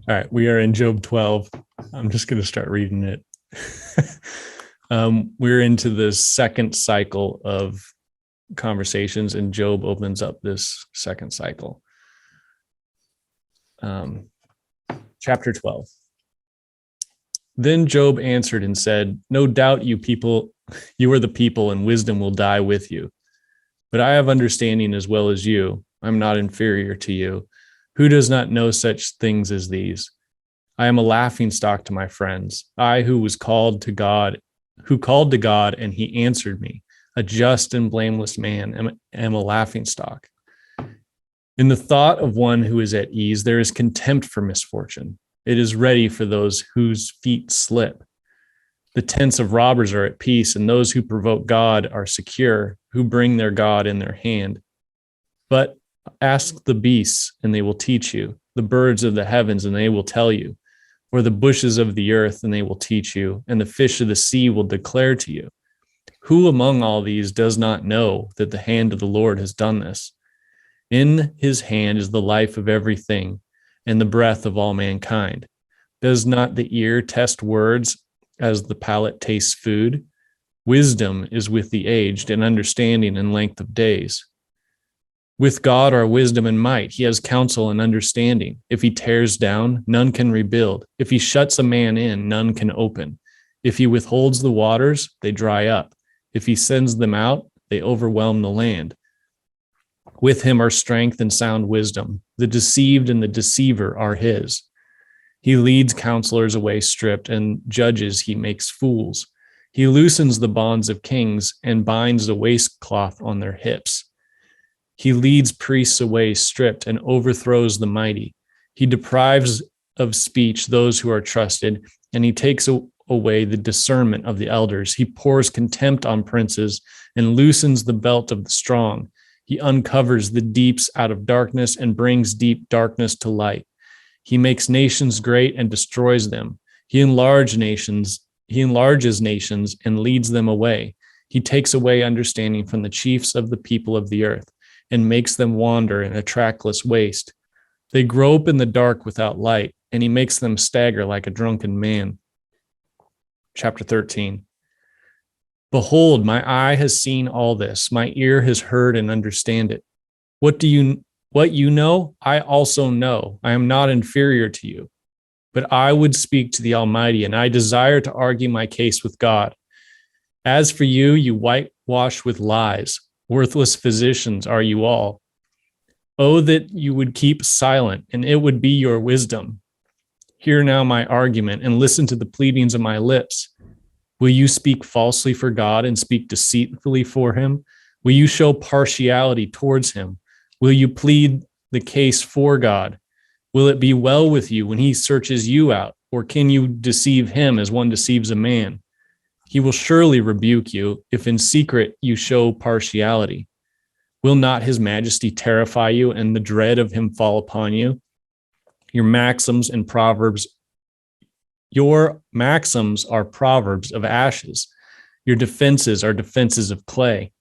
All right, we are in Job 12. I'm just going to start reading it. We're into the second cycle of conversations, and Job opens up this second cycle. Chapter 12. Then Job answered and said, "No doubt you are the people, and wisdom will die with you. But I have understanding as well as you. I'm not inferior to you. Who does not know such things as these? I am a laughingstock to my friends. I who called to God, and he answered me. A just and blameless man am a laughingstock. In the thought of one who is at ease, there is contempt for misfortune. It is ready for those whose feet slip. The tents of robbers are at peace, and those who provoke God are secure, who bring their God in their hand. But ask the beasts, and they will teach you, the birds of the heavens, and they will tell you, or the bushes of the earth, and they will teach you, and the fish of the sea will declare to you. Who among all these does not know that the hand of the Lord has done this? In his hand is the life of everything, and the breath of all mankind. Does not the ear test words as the palate tastes food? Wisdom is with the aged, and understanding and length of days. With God are wisdom and might. He has counsel and understanding. If he tears down, none can rebuild. If he shuts a man in, none can open. If he withholds the waters, they dry up. If he sends them out, they overwhelm the land. With him are strength and sound wisdom. The deceived and the deceiver are his. He leads counselors away stripped, and judges he makes fools. He loosens the bonds of kings and binds the waistcloth on their hips. He leads priests away stripped and overthrows the mighty. He deprives of speech those who are trusted, and he takes away the discernment of the elders. He pours contempt on princes and loosens the belt of the strong. He uncovers the deeps out of darkness and brings deep darkness to light. He makes nations great and destroys them. He enlarges nations and leads them away. He takes away understanding from the chiefs of the people of the earth and makes them wander in a trackless waste. They grope in the dark without light, and he makes them stagger like a drunken man. Chapter 13. Behold, my eye has seen all this. My ear has heard and understand it. What you know, I also know. I am not inferior to you. But I would speak to the Almighty, and I desire to argue my case with God. As for you, you whitewash with lies. Worthless physicians are you all. Oh, that you would keep silent, and it would be your wisdom. Hear now my argument, and listen to the pleadings of my lips. Will you speak falsely for God and speak deceitfully for him? Will you show partiality towards him? Will you plead the case for God? Will it be well with you when he searches you out, or can you deceive him as one deceives a man? He will surely rebuke you if in secret you show partiality. Will not his majesty terrify you and the dread of him fall upon you? Your maxims are proverbs of ashes. Your defenses are defenses of clay.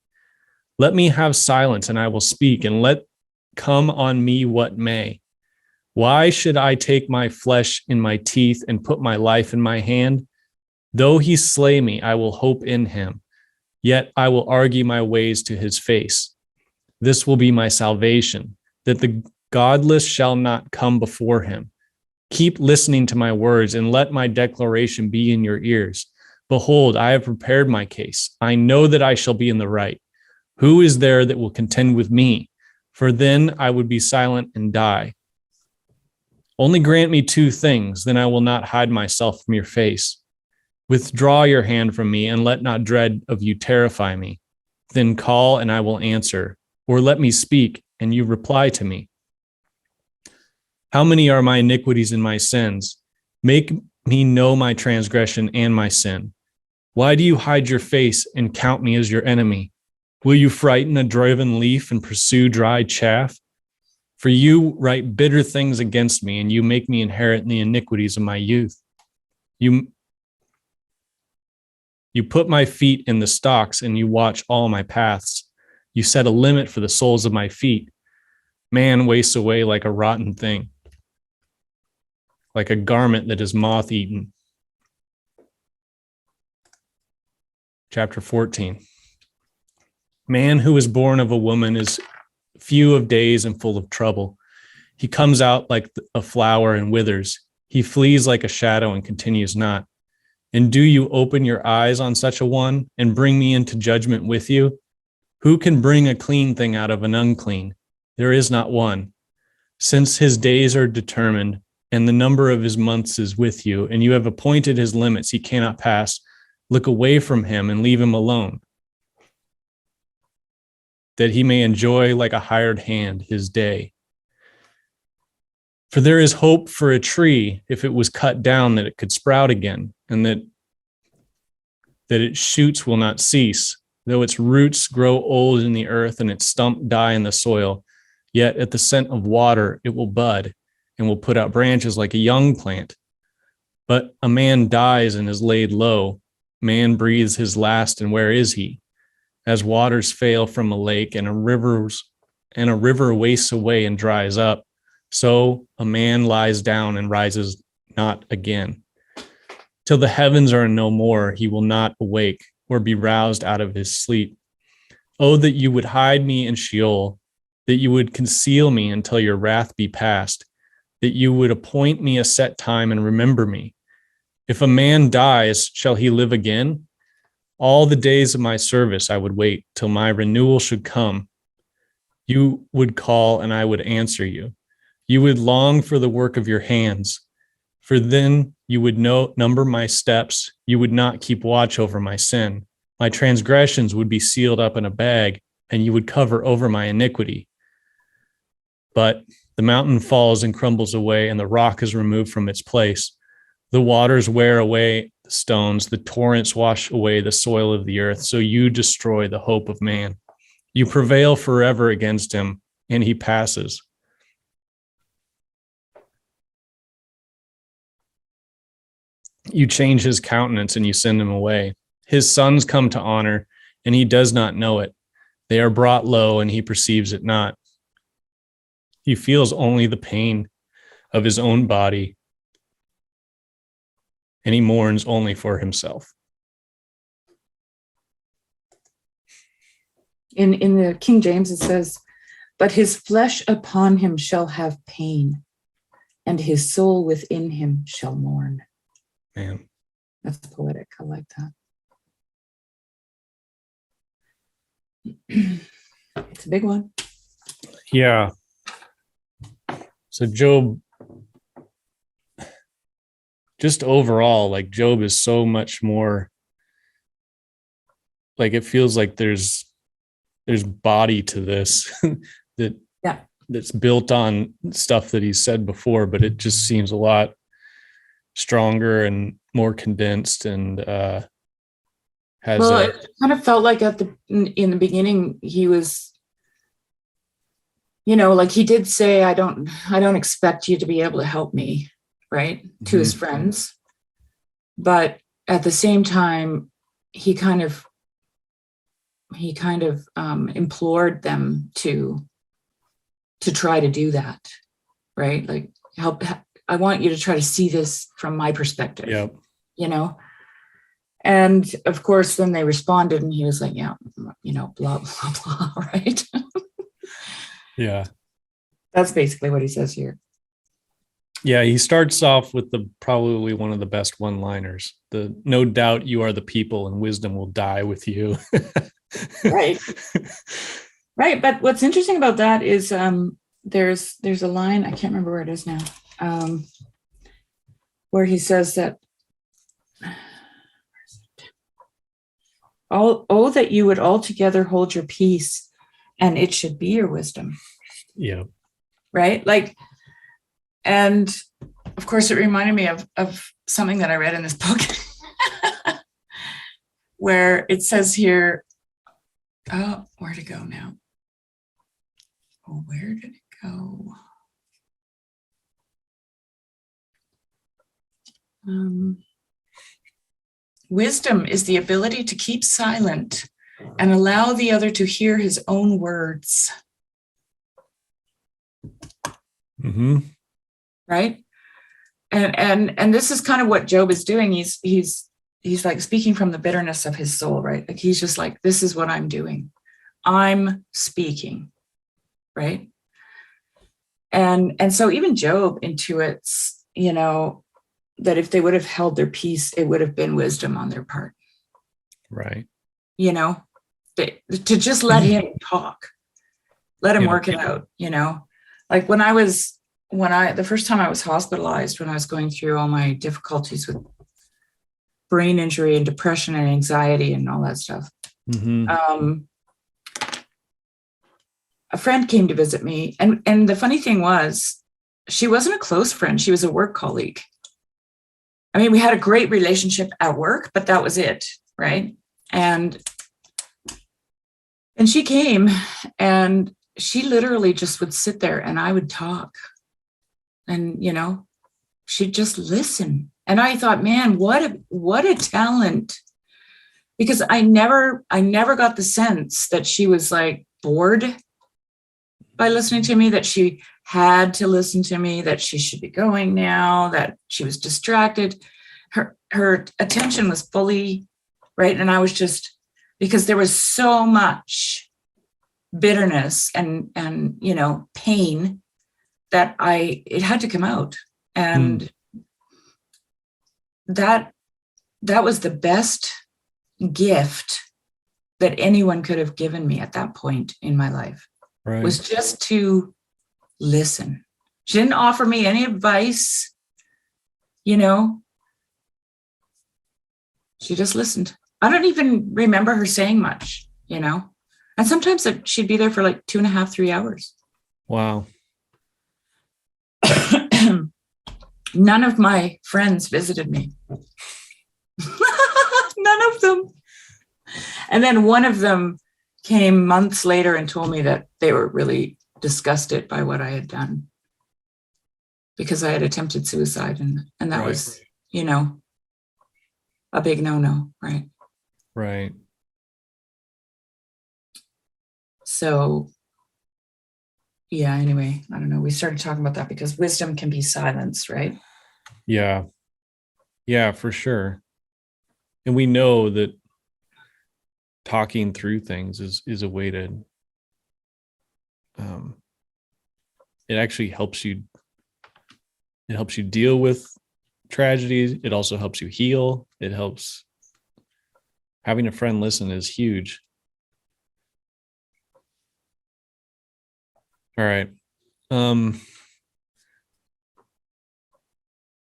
Let me have silence and I will speak, and let come on me what may. Why should I take my flesh in my teeth and put my life in my hand? Though he slay me, I will hope in him. Yet I will argue my ways to his face. This will be my salvation, that the godless shall not come before him. Keep listening to my words, and let my declaration be in your ears. Behold, I have prepared my case. I know that I shall be in the right. Who is there that will contend with me? For then I would be silent and die. Only grant me two things, then I will not hide myself from your face. Withdraw your hand from me, and let not dread of you terrify me. Then call, and I will answer, or let me speak, and you reply to me. How many are my iniquities and my sins? Make me know my transgression and my sin. Why do you hide your face and count me as your enemy? Will you frighten a driven leaf and pursue dry chaff? For you write bitter things against me, and you make me inherit the iniquities of my youth. You put my feet in the stocks, and you watch all my paths. You set a limit for the soles of my feet. Man wastes away like a rotten thing. like a garment that is moth-eaten. Chapter 14. Man who is born of a woman is few of days and full of trouble. He comes out like a flower and withers. He flees like a shadow and continues not. And do you open your eyes on such a one and bring me into judgment with you? Who can bring a clean thing out of an unclean? There is not one. Since his days are determined and the number of his months is with you, and you have appointed his limits, he cannot pass. Look away from him and leave him alone, that he may enjoy like a hired hand his day. For there is hope for a tree, if it was cut down, that it could sprout again, and that its shoots will not cease, though its roots grow old in the earth and its stump die in the soil. Yet at the scent of water it will bud and will put out branches like a young plant. But a man dies and is laid low. Man breathes his last, and where is he? As waters fail from a lake and a river wastes away and dries up, so a man lies down and rises not again. Till the heavens are no more, he will not awake or be roused out of his sleep. Oh, that you would hide me in Sheol, that you would conceal me until your wrath be past, that you would appoint me a set time and remember me. If a man dies, shall he live again? All the days of my service I would wait till my renewal should come. You would call and I would answer you. You would long for the work of your hands, for then you would number my steps. You would not keep watch over my sin. My transgressions would be sealed up in a bag, and you would cover over my iniquity. But the mountain falls and crumbles away, and the rock is removed from its place. The waters wear away the stones, the torrents wash away the soil of the earth, so you destroy the hope of man. You prevail forever against him, and he passes. You change his countenance, and you send him away. His sons come to honor, and he does not know it. They are brought low, and he perceives it not. He feels only the pain of his own body, and he mourns only for himself. In the King James, it says, but his flesh upon him shall have pain, and his soul within him shall mourn. Man. That's poetic. I like that. It's a big one. Yeah. So Job, just overall, like Job is so much more, like it feels like there's body to this that's built on stuff that he's said before, but it just seems a lot stronger and more condensed, and it kind of felt like in the beginning he was, like he did say, I don't expect you to be able to help me, right? Mm-hmm. To his friends. But at the same time, he kind of implored them to try to do that, right? Like, help. I want you to try to see this from my perspective. Yep. And of course, then they responded, and he was like, yeah, blah, blah, blah, right? Yeah. That's basically what he says here. Yeah, he starts off with probably one of the best one-liners. No doubt you are the people, and wisdom will die with you. Right. Right. But what's interesting about that is there's a line, I can't remember where it is now, where he says that, oh, that you would altogether hold your peace, and it should be your wisdom. Yeah. Right? Like, and of course it reminded me of something that I read in this book where it says here, where'd it go now? Oh, where did it go? Wisdom is the ability to keep silent and allow the other to hear his own words. Mm-hmm. Right? And this is kind of what Job is doing. He's like speaking from the bitterness of his soul, right? Like he's just like, this is what I'm doing. I'm speaking, right? And so even Job intuits, that if they would have held their peace, it would have been wisdom on their part. Right. To just let him talk, let him work it out, like the first time I was hospitalized, when I was going through all my difficulties with brain injury and depression and anxiety and all that stuff. Mm-hmm. A friend came to visit me. And the funny thing was, she wasn't a close friend. She was a work colleague. I mean, we had a great relationship at work, but that was it. Right. And she came, and she literally just would sit there and I would talk, and, she'd just listen. And I thought, man, what a talent, because I never got the sense that she was like bored by listening to me, that she had to listen to me, that she should be going now, that she was distracted. Her attention was fully right. And I was just, because there was so much bitterness and pain that it had to come out. And that was the best gift that anyone could have given me at that point in my life. Right. Was just to listen. She didn't offer me any advice, She just listened. I don't even remember her saying much, And sometimes she'd be there for like 2.5, 3 hours. Wow. None of my friends visited me. None of them. And then one of them came months later and told me that they were really disgusted by what I had done, because I had attempted suicide, and that was, a big no-no, right? Right. So, yeah, anyway, I don't know. We started talking about that because wisdom can be silenced, right? Yeah. Yeah, for sure. And we know that talking through things is a way to, it actually helps you. It helps you deal with tragedies. It also helps you heal. It helps. Having a friend listen is huge. All right.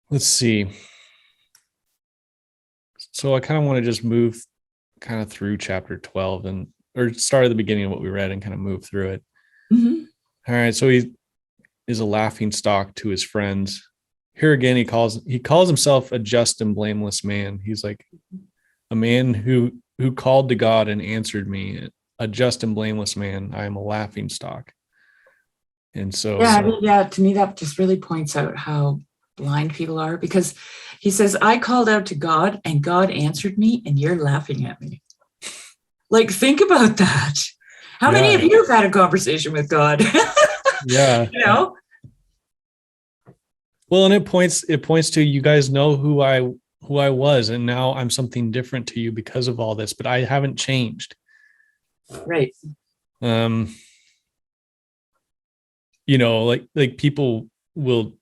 Let's see. So I kind of want to just move kind of through chapter 12 or start at the beginning of what we read and kind of move through it. Mm-hmm. All right. So he is a laughing stock to his friends. Here again, he calls himself a just and blameless man. He's like a man who called to God and answered me, a just and blameless man. I am a laughing stock. And so, to me, that just really points out how blind people are, because he says, I called out to God and God answered me, and you're laughing at me. Like, think about that. How many of you have had a conversation with God? Yeah. Well, and it points to, you guys know who I was, and now I'm something different to you because of all this, but I haven't changed. Right. Like people will,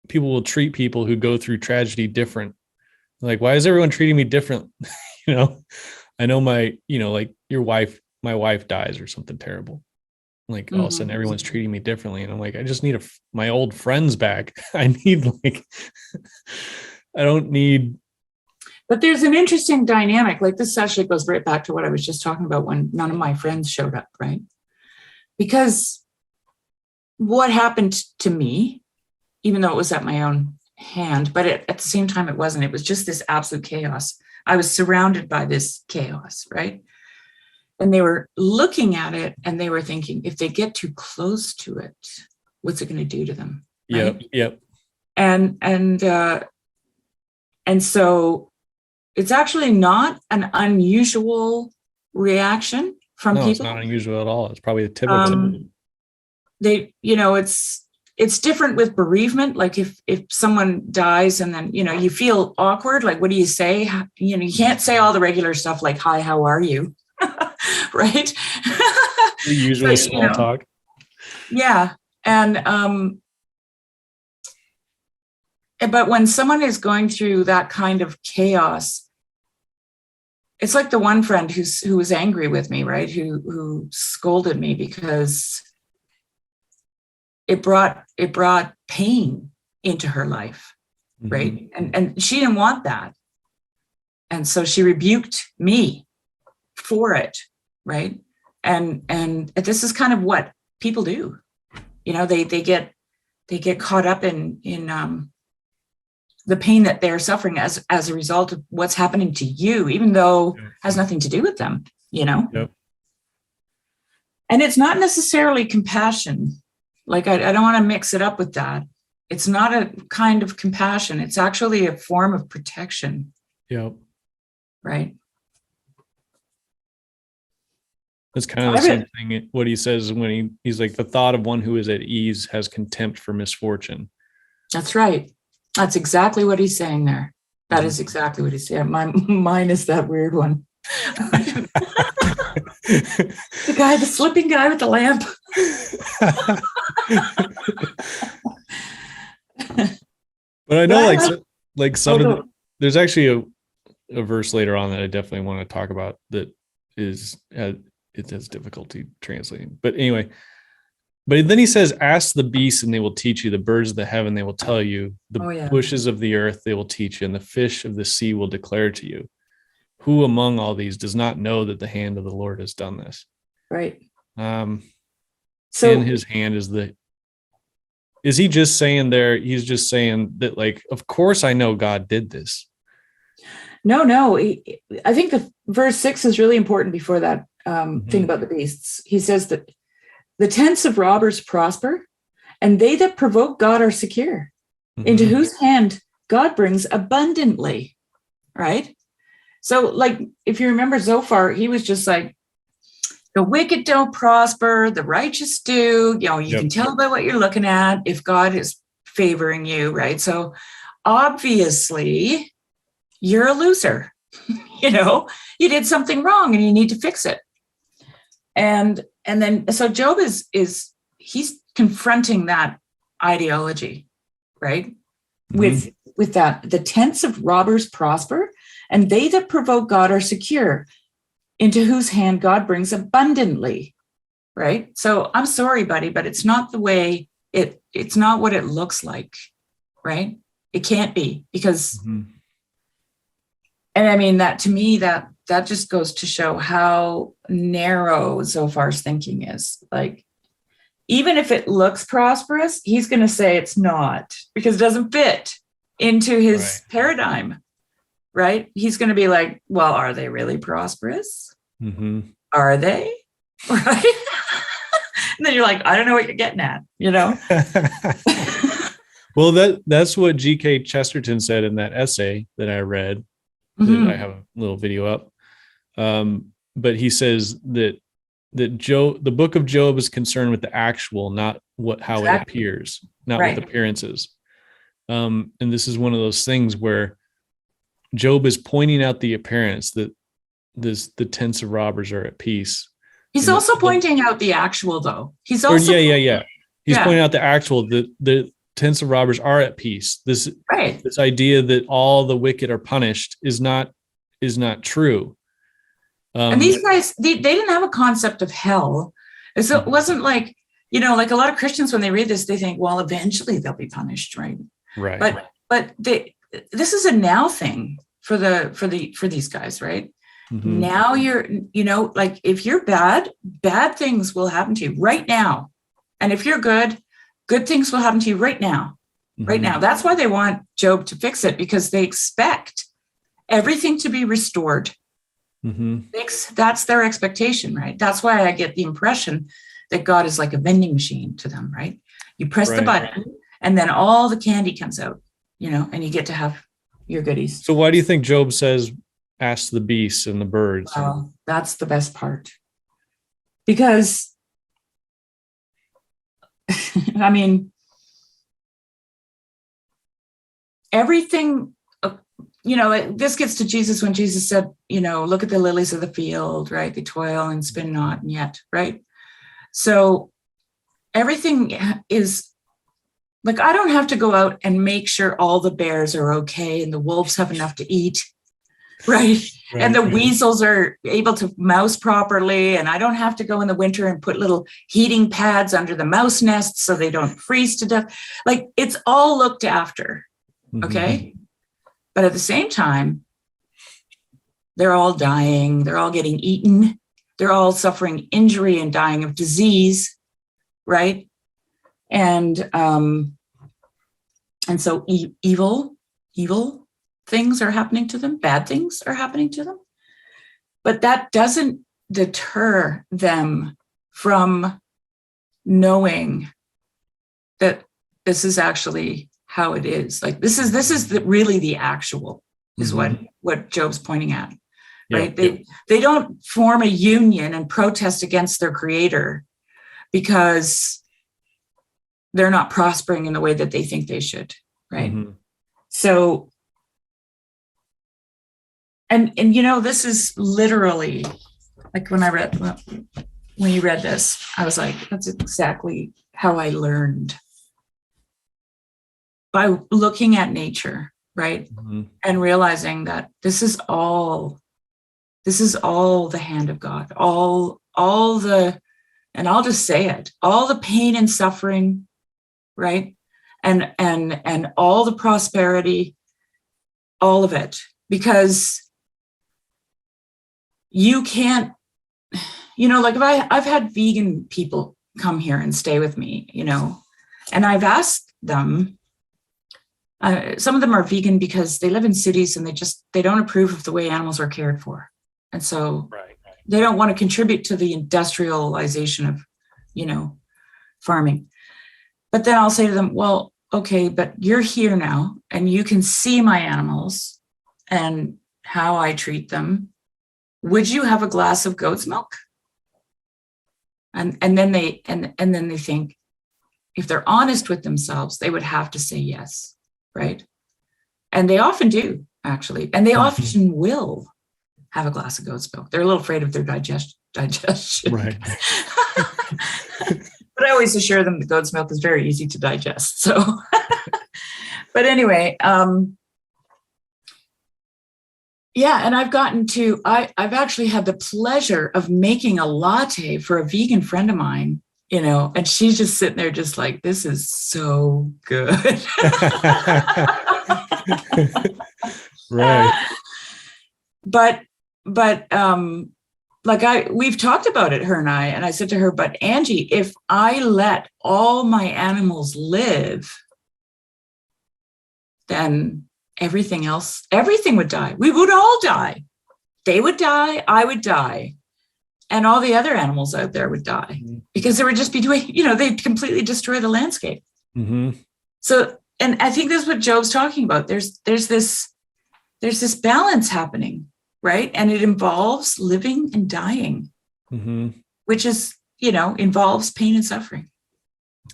people will treat people who go through tragedy different. Like, why is everyone treating me different? I know my wife dies or something terrible. Like, all of a sudden everyone's treating me differently. And I'm like, I just need my old friends back. I don't need. But there's an interesting dynamic. Like, this actually goes right back to what I was just talking about when none of my friends showed up, right? Because what happened to me, even though it was at my own hand, but at the same time, it wasn't. It was just this absolute chaos. I was surrounded by this chaos, right? And they were looking at it and they were thinking, if they get too close to it, what's it going to do to them? Right? Yep. And so it's actually not an unusual reaction from people. It's not unusual at all. It's probably the typical. it's different with bereavement. Like if someone dies and then, you feel awkward, like, what do you say? You can't say all the regular stuff like, hi, how are you? Right. The usual small talk. Yeah. And, but when someone is going through that kind of chaos, it's like the one friend who was angry with me, right? Who scolded me because it brought pain into her life, right? And she didn't want that. And so she rebuked me for it, right? And this is kind of what people do. They get caught up in the pain that they're suffering as a result of what's happening to you, even though it has nothing to do with them, Yep. And it's not necessarily compassion. Like, I don't want to mix it up with that. It's not a kind of compassion. It's actually a form of protection. Yep. Right. That's kind of the same thing. What he says when he's like, the thought of one who is at ease has contempt for misfortune. That's right. That's exactly what he's saying there. That is exactly what he's saying. Mine is that weird one. The slipping guy with the lamp. But I know like some of there's actually a verse later on that I definitely want to talk about that is it has difficulty translating. But anyway, but then he says, ask the beasts and they will teach you, the birds of the heaven they will tell you, the bushes of the earth they will teach you, and the fish of the sea will declare to you. Who among all these does not know that the hand of the Lord has done this? Right. So in his hand is he just saying there, he's just saying that, like, of course I know God did this. No. I think the verse 6 is really important before that thing about the beasts. He says that the tents of robbers prosper, and they that provoke God are secure, into whose hand God brings abundantly. Right. So, like, if you remember Zophar, he was just like, the wicked don't prosper, the righteous do. You can tell by what you're looking at if God is favoring you, right? So obviously you're a loser. You did something wrong and you need to fix it. And then so Job he's confronting that ideology, right? With that, the tents of robbers prosper, and they that provoke God are secure, into whose hand God brings abundantly, right? So I'm sorry, buddy, but it's not the way it's not what it looks like, right? It can't be, because, and I mean, that to me, that just goes to show how narrow Zophar's thinking is. Like, even if it looks prosperous, he's going to say it's not, because it doesn't fit into his paradigm. Right? He's going to be like, well, are they really prosperous? Are they? Right? And then you're like, I don't know what you're getting at, Well, that's what G.K. Chesterton said in that essay that I read. That I have a little video up. But he says that the book of Job is concerned with the actual, not how it appears, not with appearances. And this is one of those things where Job is pointing out the appearance that the tents of robbers are at peace. He's also pointing out the actual, though. He's also He's pointing out the actual, the tents of robbers are at peace. This idea that all the wicked are punished is not true. And these guys, they didn't have a concept of hell. So it wasn't like, like a lot of Christians, when they read this, they think, well, eventually they'll be punished, right? Right. But this is a now thing for these guys, right? Now you're, like, if you're bad things will happen to you right now. And if you're good things will happen to you right now. Right now. That's why they want Job to fix it, because they expect everything to be restored. That's their expectation, right? That's why I get the impression that God is like a vending machine to them, right? You press the button and then all the candy comes out, and you get to have your goodies. So why do you think Job says, ask the beasts and the birds? Well, that's the best part. Because, I mean, everything, this gets to Jesus when Jesus said, look at the lilies of the field, right? They toil and spin not, and yet, right? So everything is like, I don't have to go out and make sure all the bears are okay and the wolves have enough to eat, right? And the weasels are able to mouse properly. And I don't have to go in the winter and put little heating pads under the mouse nests so they don't freeze to death. Like, it's all looked after, okay? But at the same time, they're all dying. They're all getting eaten. They're all suffering injury and dying of disease, right? And so evil things are happening to them. Bad things are happening to them. But that doesn't deter them from knowing that this is actually how it is. Like, this is really the actual, is what Job's pointing at, right? They don't form a union and protest against their creator because they're not prospering in the way that they think they should, right? So, and this is literally, like, when you read this, I was like, that's exactly how I learned, by looking at nature, right? And realizing that this is all the hand of God, all the, and I'll just say it, all the pain and suffering, right? And all the prosperity, all of it, because you can't, like, if I've had vegan people come here and stay with me, and I've asked them, some of them are vegan because they live in cities and they don't approve of the way animals are cared for. And so they don't want to contribute to the industrialization of, farming. But then I'll say to them, well, okay, but you're here now and you can see my animals and how I treat them. Would you have a glass of goat's milk? And then they think, if they're honest with themselves, they would have to say yes, right? And they often do, actually. And they often will have a glass of goat's milk. They're a little afraid of their digestion. Right. But I always assure them the goat's milk is very easy to digest. So, but anyway, yeah, and I've actually had the pleasure of making a latte for a vegan friend of mine, and she's just sitting there just like, this is so good. Right. But we've talked about it, her and I said to her, but Angie, if I let all my animals live, then everything would die. We would all die. They would die. I would die. And all the other animals out there would die because there would just be doing, they'd completely destroy the landscape. So, and I think that's what Job's talking about. There's this balance happening, right? And it involves living and dying, which is, involves pain and suffering.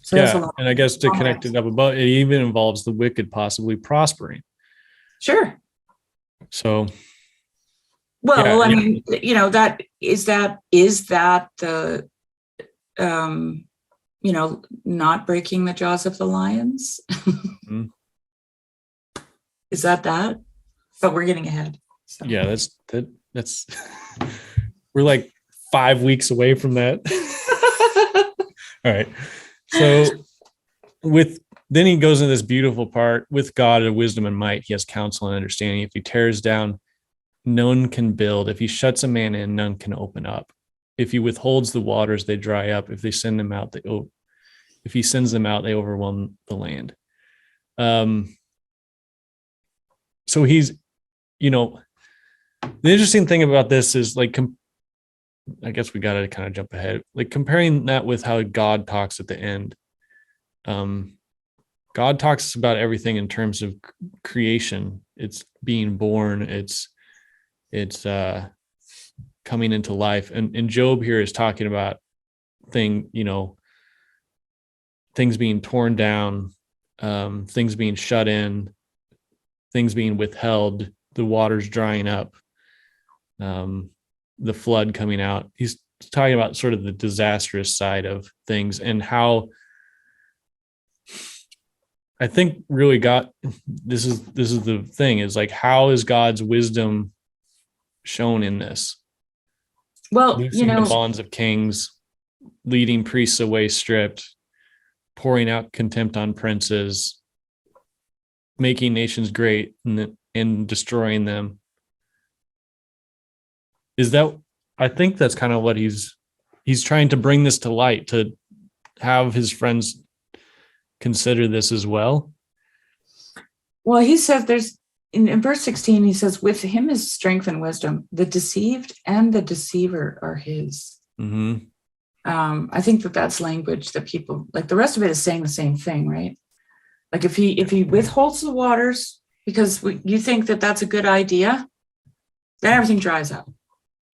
So that's a lot. And I guess to connect it up above, it even involves the wicked possibly prospering. Sure. So, well, I mean, that is that the, not breaking the jaws of the lions. Is that? But we're getting ahead. So. Yeah, that's we're like 5 weeks away from that. All right. So then he goes into this beautiful part: with God and wisdom and might, he has counsel and understanding. If he tears down, none can build. If he shuts a man in, none can open up. If he withholds the waters, they dry up. If he sends them out, they overwhelm the land. So he's, the interesting thing about this is, like, I guess we got to kind of jump ahead, like comparing that with how God talks at the end. God talks about everything in terms of creation. It's being born. It's coming into life. And Job here is talking about things being torn down, things being shut in, things being withheld, the waters drying up, the flood coming out. He's talking about sort of the disastrous side of things, and how I think really this is the thing, is like, how is God's wisdom shown in this? Well, Loosing the bonds of kings, leading priests away stripped, pouring out contempt on princes, making nations great and destroying them. I think that's kind of what he's trying to bring this to light, to have his friends consider this as well. Well, he says there's in verse 16, he says, with him is strength and wisdom. The deceived and the deceiver are his. Mm-hmm. I think that's language that people, like, the rest of it is saying the same thing, right? Like, if he withholds the waters because you think that that's a good idea, then everything dries up.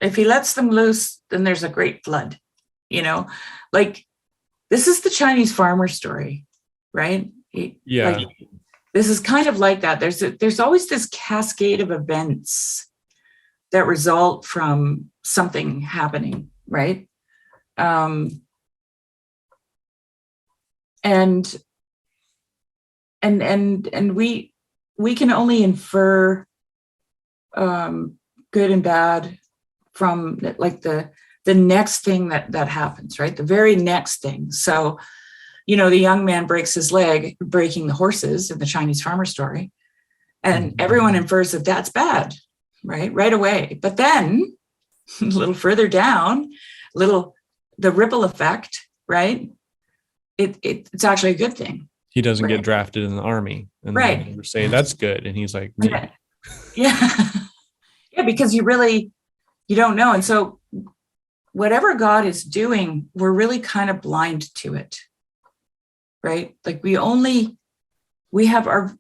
If he lets them loose, then there's a great flood, like, this is the Chinese farmer story, right? Yeah. Like, this is kind of like that. There's always this cascade of events that result from something happening, right? And we can only infer good and bad from, like, the next thing that happens, right? The very next thing. So, the young man breaks his leg breaking the horses in the Chinese farmer story, and everyone infers that that's bad, right away. But then a little further down, the ripple effect, right? It's actually a good thing. He doesn't get drafted in the army, and right. They say that's good, and he's like, yeah, yeah, because you don't know. And so whatever God is doing, we're really kind of blind to it, right? Like, we have our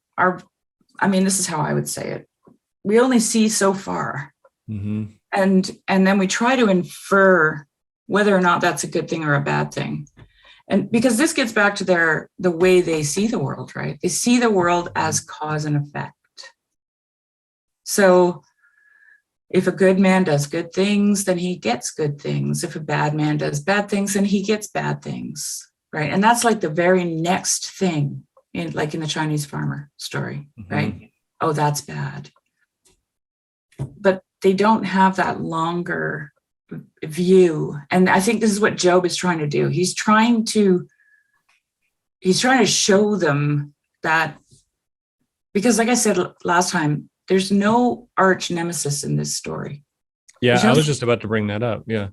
this is how I would say it. We only see so far. Mm-hmm. And then we try to infer whether or not that's a good thing or a bad thing. And because this gets back to the way they see the world, right? They see the world as cause and effect. So if a good man does good things, then he gets good things. If a bad man does bad things, then he gets bad things, right? And that's like the very next thing, in the Chinese farmer story, right? Oh, that's bad. But they don't have that longer view. And I think this is what Job is trying to do. He's trying to show them that, because, like I said last time, there's no arch nemesis in this story. Yeah, I was just about to bring that up. Yeah.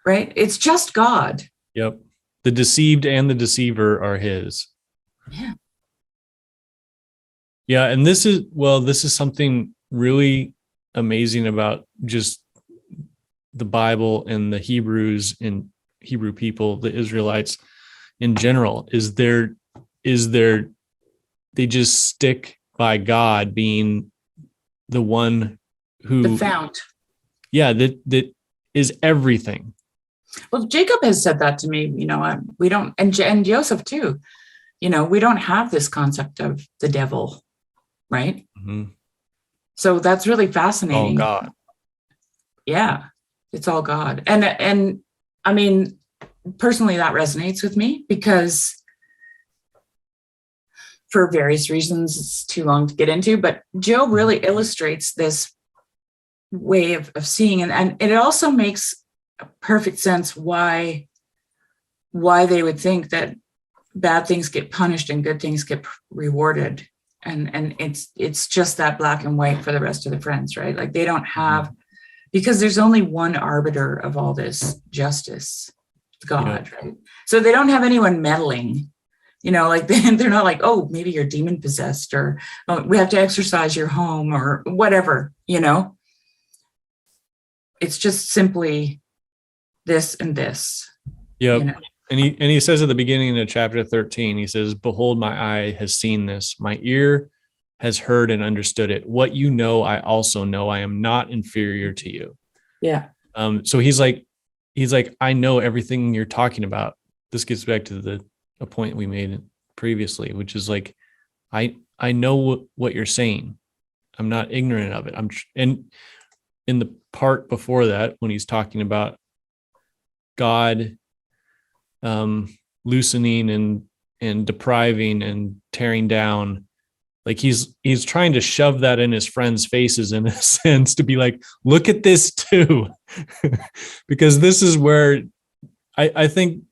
Right? It's just God. Yep. The deceived and the deceiver are his. Yeah. Yeah, and this is something really amazing about just the Bible and the Hebrews and Hebrew people, the Israelites in general, is they just stick by God being the one who, the fount. Yeah, that is everything. Well, Jacob has said that to me, we don't, and Joseph too, we don't have this concept of the devil, right? Mm-hmm. So that's really fascinating. Oh, God. Yeah, it's all God. And I mean, personally, that resonates with me because, for various reasons, it's too long to get into, but Job really illustrates this way of seeing, and it also makes perfect sense why they would think that bad things get punished and good things get rewarded. And it's just that black and white for the rest of the friends, right? Like, they don't have, because there's only one arbiter of all this justice, God, right? So they don't have anyone meddling, like they're not like, oh, maybe you're demon possessed, or oh, we have to exercise your home, or whatever, It's just simply this and this. Yep. And he says at the beginning of chapter 13, he says, behold, my eye has seen this. My ear has heard and understood it. What you know, I also know. I am not inferior to you. Yeah. So he's like, I know everything you're talking about. This gets back to a point we made previously, which is like, I know what you're saying. not ignorant of it. And in the part before that, when he's talking about God loosening and depriving and tearing down, like he's trying to shove that in his friends' faces in a sense, to be like, look at this too. Because this is where I think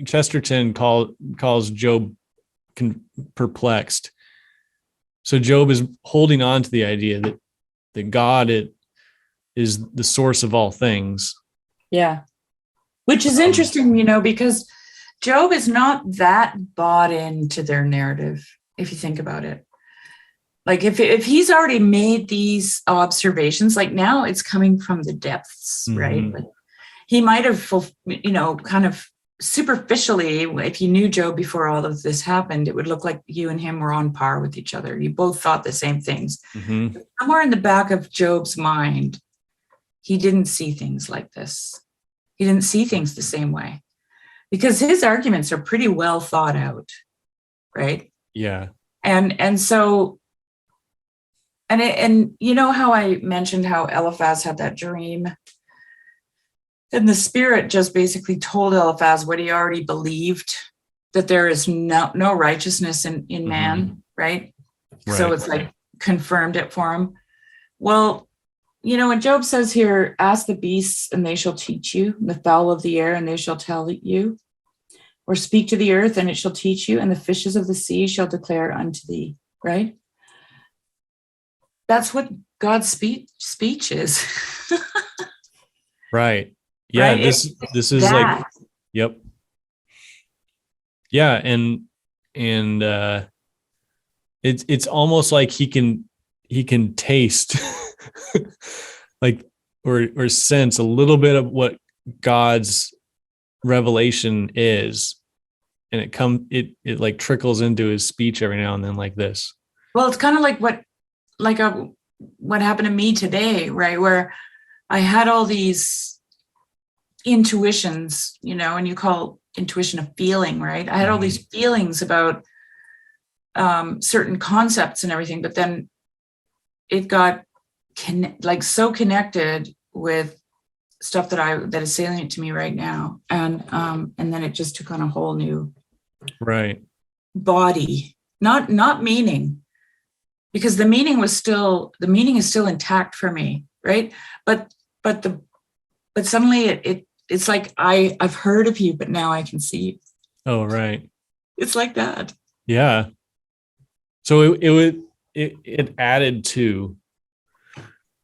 Chesterton calls Job perplexed. So Job is holding on to the idea that God is the source of all things. Yeah. Which is interesting, because Job is not that bought into their narrative, if you think about it. Like if he's already made these observations, like now it's coming from the depths, right? Like he might have, kind of superficially, if you knew Job before all of this happened, it would look like you and him were on par with each other. You both thought the same things. Somewhere in the back of Job's mind, he didn't see things like this. He didn't see things the same way, because his arguments are pretty well thought out, right? Yeah. And so, and you know how I mentioned how Eliphaz had that dream, and the spirit just basically told Eliphaz what he already believed, that there is no righteousness in man, right? So it's like confirmed it for him. Well, when Job says here, ask the beasts and they shall teach you, the fowl of the air and they shall tell you, or speak to the earth and it shall teach you, and the fishes of the sea shall declare unto thee, right? That's what God's speech is. Right. Yeah. Right? This is that. Like, yep. Yeah. And it's almost like he can taste like, or sense a little bit of what God's revelation is. And it like trickles into his speech every now and then, like this. Well, it's kind of like what happened to me today, right? Where I had all these intuitions, and you call intuition a feeling, right? I had all these feelings about certain concepts and everything, but then it got so connected with stuff that is salient to me right now, and then it just took on a whole new body, not meaning, because the meaning is still intact for me, right? But suddenly it's like I've heard of you, but now I can see you. Oh, right. It's like that. Yeah. So it added to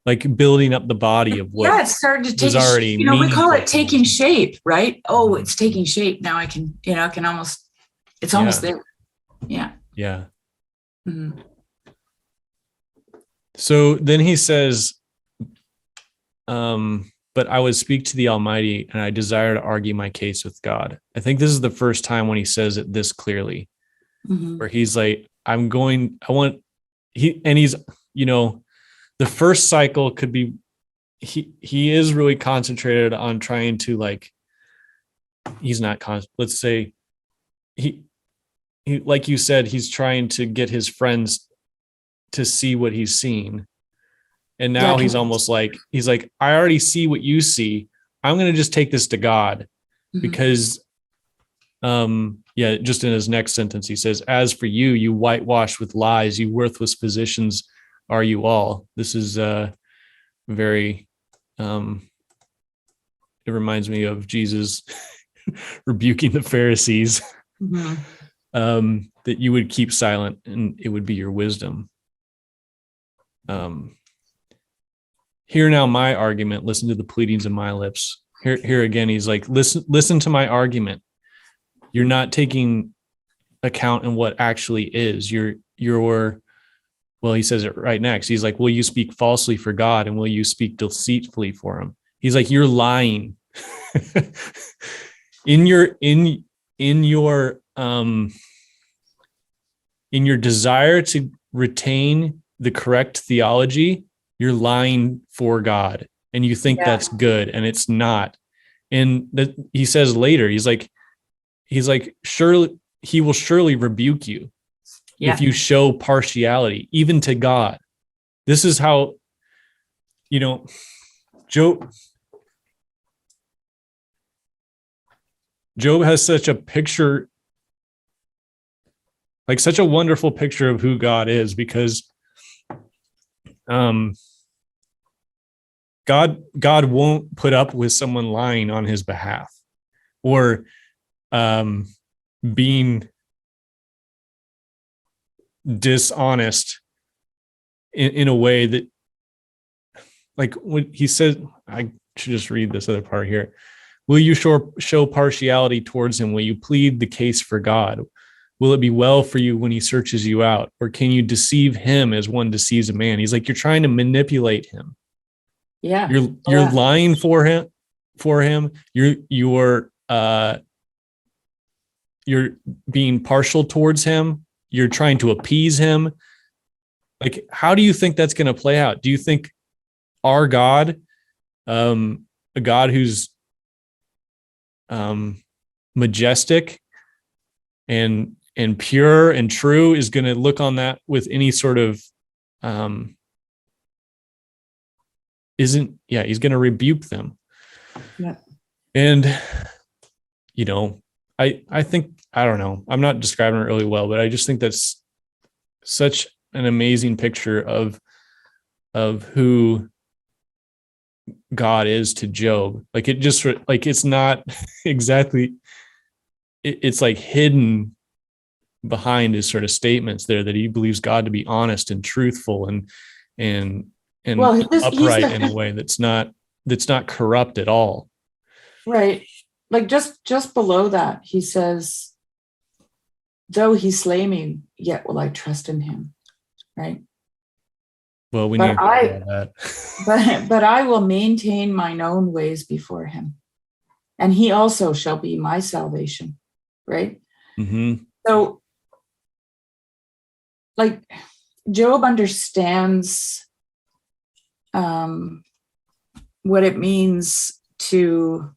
like building up the body of what it started to take already we call it taking shape, right? Oh, it's taking shape now. I can almost, it's almost there. Yeah. Mm-hmm. So then he says, but I would speak to the Almighty and I desire to argue my case with God. I think this is the first time when he says it this clearly, where he's like, he's, the first cycle could be, he is really concentrated on trying to let's say he, like you said, he's trying to get his friends to see what he's seen. And now he's almost like, I already see what you see. I'm going to just take this to God because, just in his next sentence, he says, as for you, you whitewash with lies, you worthless physicians are you all. This is very, it reminds me of Jesus rebuking the Pharisees, that you would keep silent and it would be your wisdom. Hear now my argument, listen to the pleadings of my lips. Here again, he's like, listen to my argument. You're not taking account in what actually is. Well, he says it right next. He's like, will you speak falsely for God and will you speak deceitfully for him? He's like, you're lying. in your desire to retain the correct theology, you're lying for God and you think that's good and it's not. And he says later, he's like, surely he will surely rebuke you if you show partiality, even to God. this is how, Job has such a picture, like such a wonderful picture of who God is, because God won't put up with someone lying on his behalf, or being dishonest in a way that, like when he said, I should just read this other part here. Will you show partiality towards him? Will you plead the case for God? Will it be well for you when he searches you out? Or can you deceive him as one deceives a man? He's like, you're trying to manipulate him. Yeah. You're lying for him. You're being partial towards him. You're trying to appease him. Like, how do you think that's going to play out? Do you think our God, a God who's majestic and pure and true, is going to look on that with any sort of he's going to rebuke them. Yeah. And I think, I don't know, I'm not describing it really well, but I just think that's such an amazing picture of who God is to Job. Like, it just, like, it's not exactly, it's like hidden behind his sort of statements there, that he believes God to be honest and truthful and upright in a way that's not corrupt at all. Right. Like just below that, he says, though he slay me, yet will I trust in him. Right. Well, we need to know that. But I will maintain mine own ways before him, and he also shall be my salvation. Right. Mm-hmm. So, like, Job understands what it means to,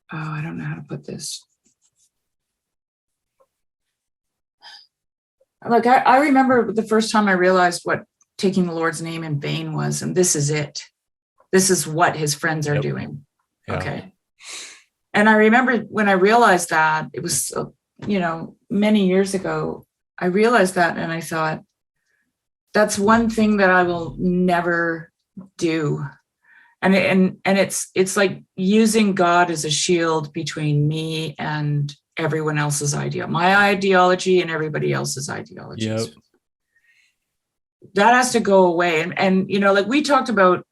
I don't know how to put this. Like, I remember the first time I realized what taking the Lord's name in vain was, and this is it. This is what his friends are doing. Yeah. Okay. And I remember when I realized that, it was, many years ago, I realized that, and I thought, that's one thing that I will never do. And it's like using God as a shield between me and everyone else's idea, my ideology and everybody else's ideology. Yep. That has to go away. And like we talked about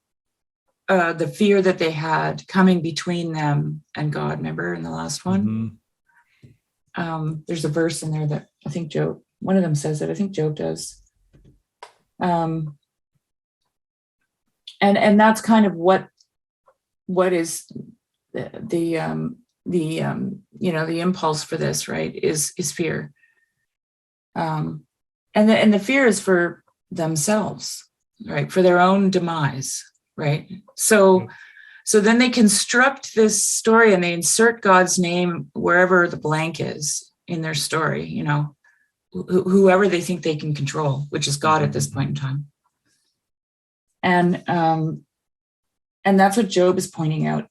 the fear that they had coming between them and God. Remember in the last one? Mm-hmm. There's a verse in there that I think Job, one of them says it. I think Job does. And that's kind of what is the impulse for this, right, is fear. And the fear is for themselves, right, for their own demise, right? So then they construct this story and they insert God's name wherever the blank is in their story, whoever they think they can control, which is God at this point in time. And that's what Job is pointing out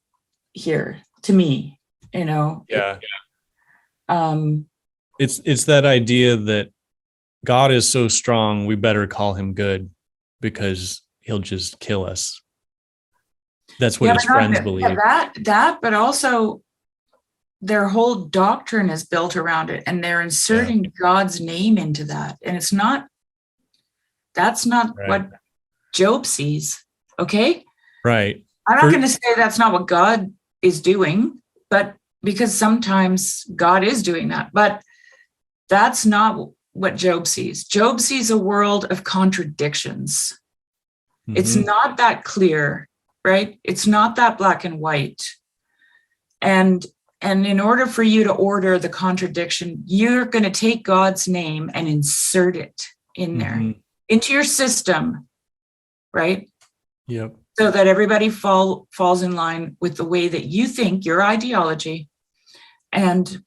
here to me, Yeah. It's that idea that God is so strong, we better call him good because he'll just kill us. That's what his friends believe. That, but also their whole doctrine is built around it, and they're inserting God's name into that. And that's not right. What Job sees. Okay. Right. I'm not going to say that's not what God is doing, but because sometimes God is doing that, but that's not what Job sees. Job sees a world of contradictions. Mm-hmm. It's not that clear, right? It's not that black and white. And in order for you to order the contradiction, you're going to take God's name and insert it in there into your system, right? Yep. So that everybody falls in line with the way that you think, your ideology, and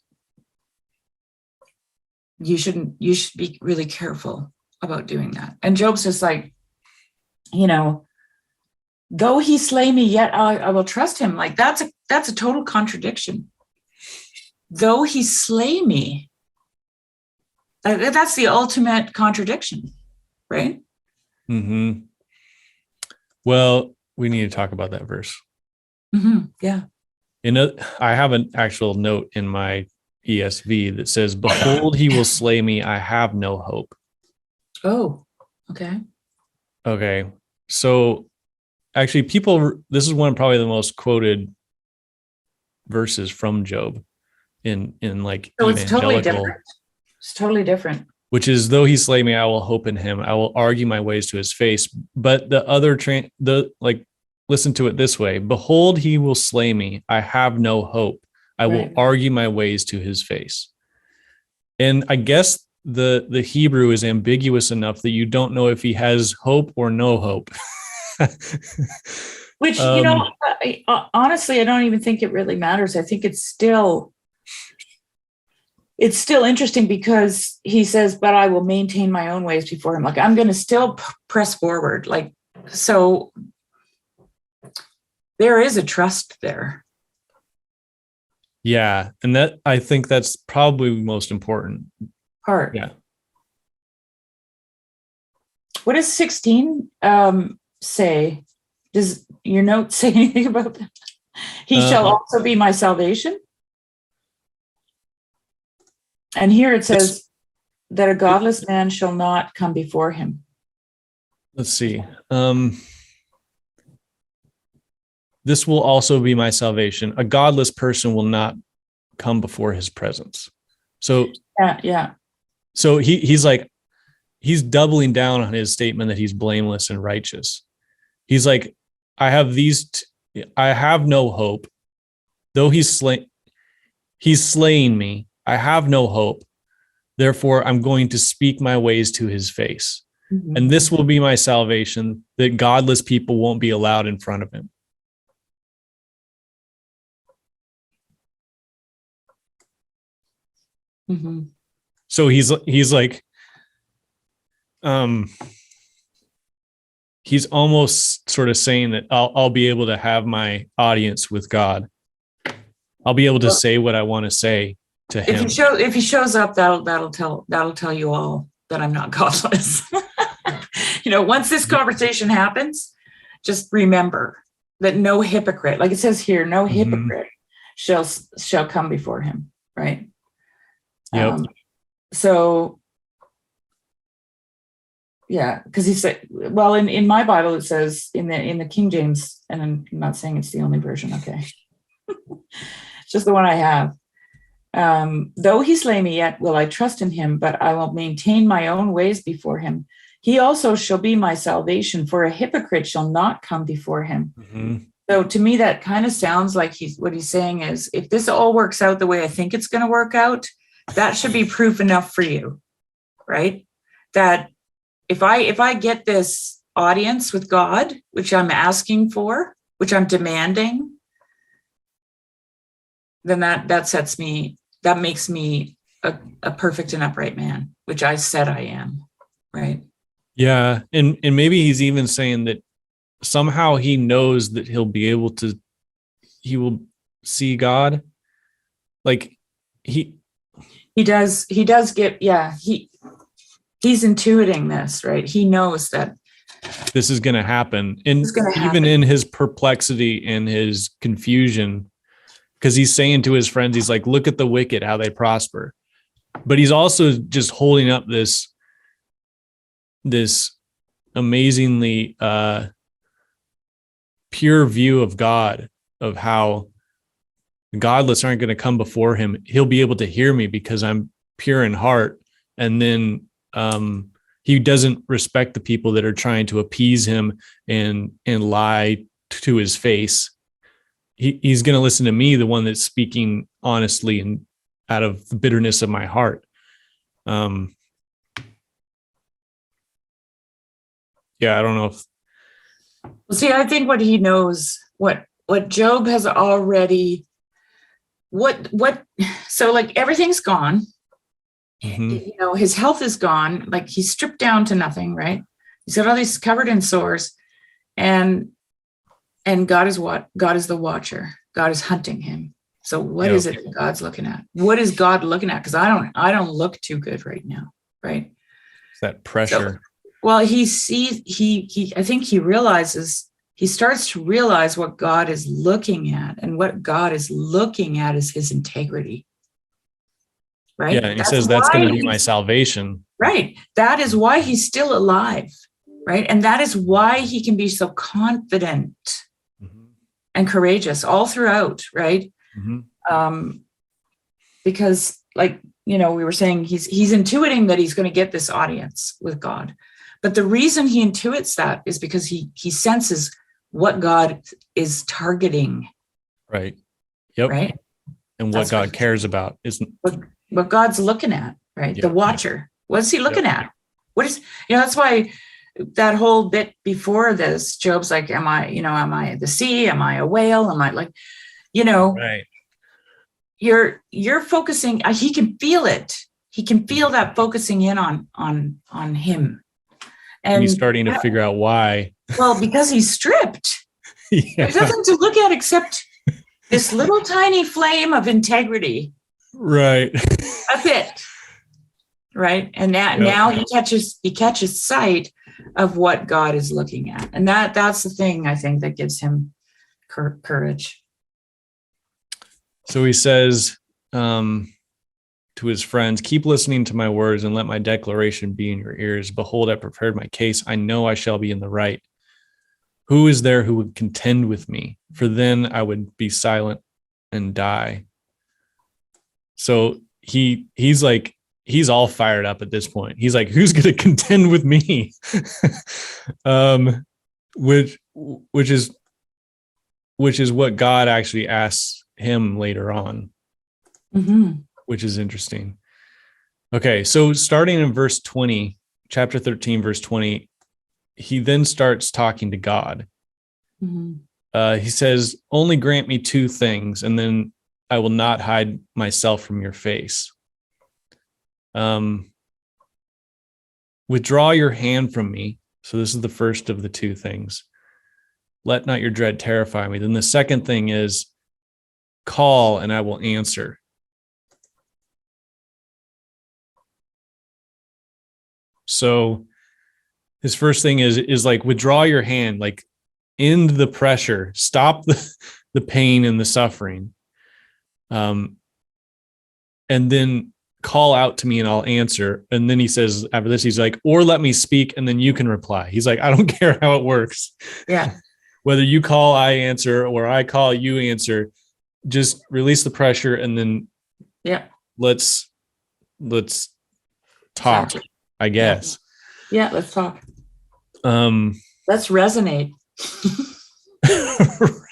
you should be really careful about doing that. And Job's just like, you know, though he slay me, yet I will trust him. Like that's a total contradiction. Though he slay me, that's the ultimate contradiction, right? Mm-hmm. Well, we need to talk about that verse. Mm-hmm. Yeah. I have an actual note in my ESV that says, "Behold, he will slay me. I have no hope." Oh, okay. Okay. So actually, this is one of probably the most quoted verses from Job in like So it's totally evangelical, different. It's totally different. which is, "Though he slay me, I will hope in him. I will argue my ways to his face." But the other listen to it this way: "Behold, he will slay me. I have no hope. I will argue my ways to his face." And I guess the Hebrew is ambiguous enough that you don't know if he has hope or no hope. Which, honestly, I don't even think it really matters. I think it's still interesting because he says, "But I will maintain my own ways before him." Like I'm going to still press forward. Like, so there is a trust there. Yeah. And I think that's probably the most important part. Yeah. What does 16 say? Does your note say anything about that? He shall also be my salvation. And here it says that a godless man shall not come before him. Let's see. This will also be my salvation. A godless person will not come before his presence. So yeah. So he's doubling down on his statement that he's blameless and righteous. He's like, I have no hope. Though he's slaying me, I have no hope. Therefore, I'm going to speak my ways to his face. Mm-hmm. And this will be my salvation, that godless people won't be allowed in front of him. Mm-hmm. So he's like, he's almost sort of saying that I'll be able to have my audience with God. I'll be able to say what I want to say to him. If he shows up, that'll tell you all that I'm not godless. Once this conversation happens, just remember that no hypocrite, like it says here, no hypocrite shall come before him. Right. Yep. So yeah, because he said, well, in my Bible it says in the King James, and I'm not saying it's the only version. Okay. It's just the one I have. Though he slay me, yet will I trust in him, but I will maintain my own ways before him. He also shall be my salvation, for a hypocrite shall not come before him. Mm-hmm. So to me, that kind of sounds like what he's saying is, if this all works out the way I think it's going to work out, that should be proof enough for you, right? That if I get this audience with God, which I'm asking for, which I'm demanding, then that makes me a perfect and upright man, which I said I am, right? Yeah, and maybe he's even saying that somehow he knows that he will see God. Like he does get, he's intuiting this, right? He knows that this is going to happen. And even in his perplexity and his confusion, because he's saying to his friends, he's like, look at the wicked, how they prosper. But he's also just holding up this amazingly pure view of God, of how the godless aren't going to come before him. He'll be able to hear me because I'm pure in heart. And then he doesn't respect the people that are trying to appease him and lie to his face. He's going to listen to me, the one that's speaking honestly and out of the bitterness of my heart. Yeah, I don't know if. See, I think what he knows, what Job has already, so like everything's gone. Mhm. His health is gone. Like he's stripped down to nothing, right? He's got all these covered in sores, and God is what? God is the watcher. God is hunting him. So what is it that God's looking at? What is God looking at? Because I don't look too good right now, right? It's that pressure. So, well, I think he starts to realize what God is looking at, and what God is looking at is his integrity. Right? Yeah, and he says that's going to be my salvation. Right. That is why he's still alive. Right. And that is why he can be so confident and courageous all throughout. Right. Because we were saying he's intuiting that he's going to get this audience with God. But the reason he intuits that is because he senses what God is targeting. Right. Yep. Right. And what God cares about is what God's looking at, right? Yep. The watcher. What is he looking at? What is, that's why that whole bit before this, Job's like, am I the sea? Am I a whale? Am I right. You're focusing, he can feel it. He can feel that focusing in on him. And he's starting to figure out why. Well, because he's stripped. There's nothing to look at except this little tiny flame of integrity. Right. That's it. Right. And now he catches sight of what God is looking at. And that's the thing, I think, that gives him courage. So he says to his friends, keep listening to my words and let my declaration be in your ears. Behold, I prepared my case. I know I shall be in the right. Who is there who would contend with me? For then I would be silent and die. So he's all fired up at this point. He's like, who's going to contend with me? Which is what God actually asks him later on, which is interesting. Okay. So starting in verse 20, chapter 13, verse 20, he then starts talking to God. He says, only grant me two things, and then I will not hide myself from your face. Withdraw your hand from me. So this is the first of the two things. Let not your dread terrify me. Then the second thing is, call and I will answer. So his first thing is like, withdraw your hand, like end the pressure, stop the pain and the suffering. And then call out to me and I'll answer. And then he says, after this, he's like, or let me speak and then you can reply. He's like, I don't care how it works. Yeah. Whether you call, I answer, or I call, you answer, just release the pressure. And then let's talk, I guess. Yeah. Let's talk. Let's resonate.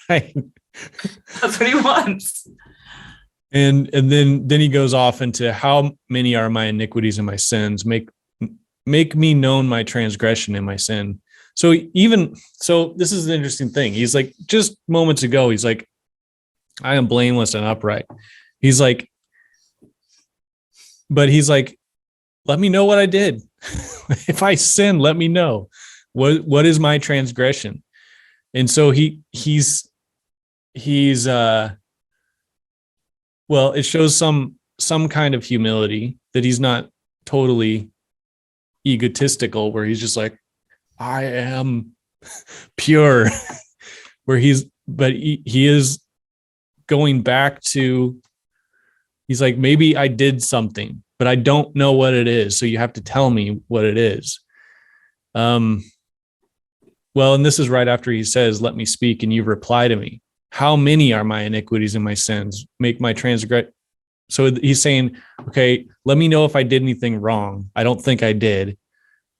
Right. That's what he wants. And then he goes off into how many are my iniquities and my sins. Make me known my transgression and my sin. So this is an interesting thing. He's like, just moments ago, he's like, I am blameless and upright. He's like, but he's like, let me know what I did. If I sin, let me know. What is my transgression? And so he's well, it shows some kind of humility, that he's not totally egotistical, where he's just like, I am pure, where he is going back to, he's like, maybe I did something, but I don't know what it is. So you have to tell me what it is. Well, and this is right after he says, let me speak and you reply to me. How many are my iniquities and my sins? Make my transgression. So he's saying, okay, let me know if I did anything wrong. I don't think I did.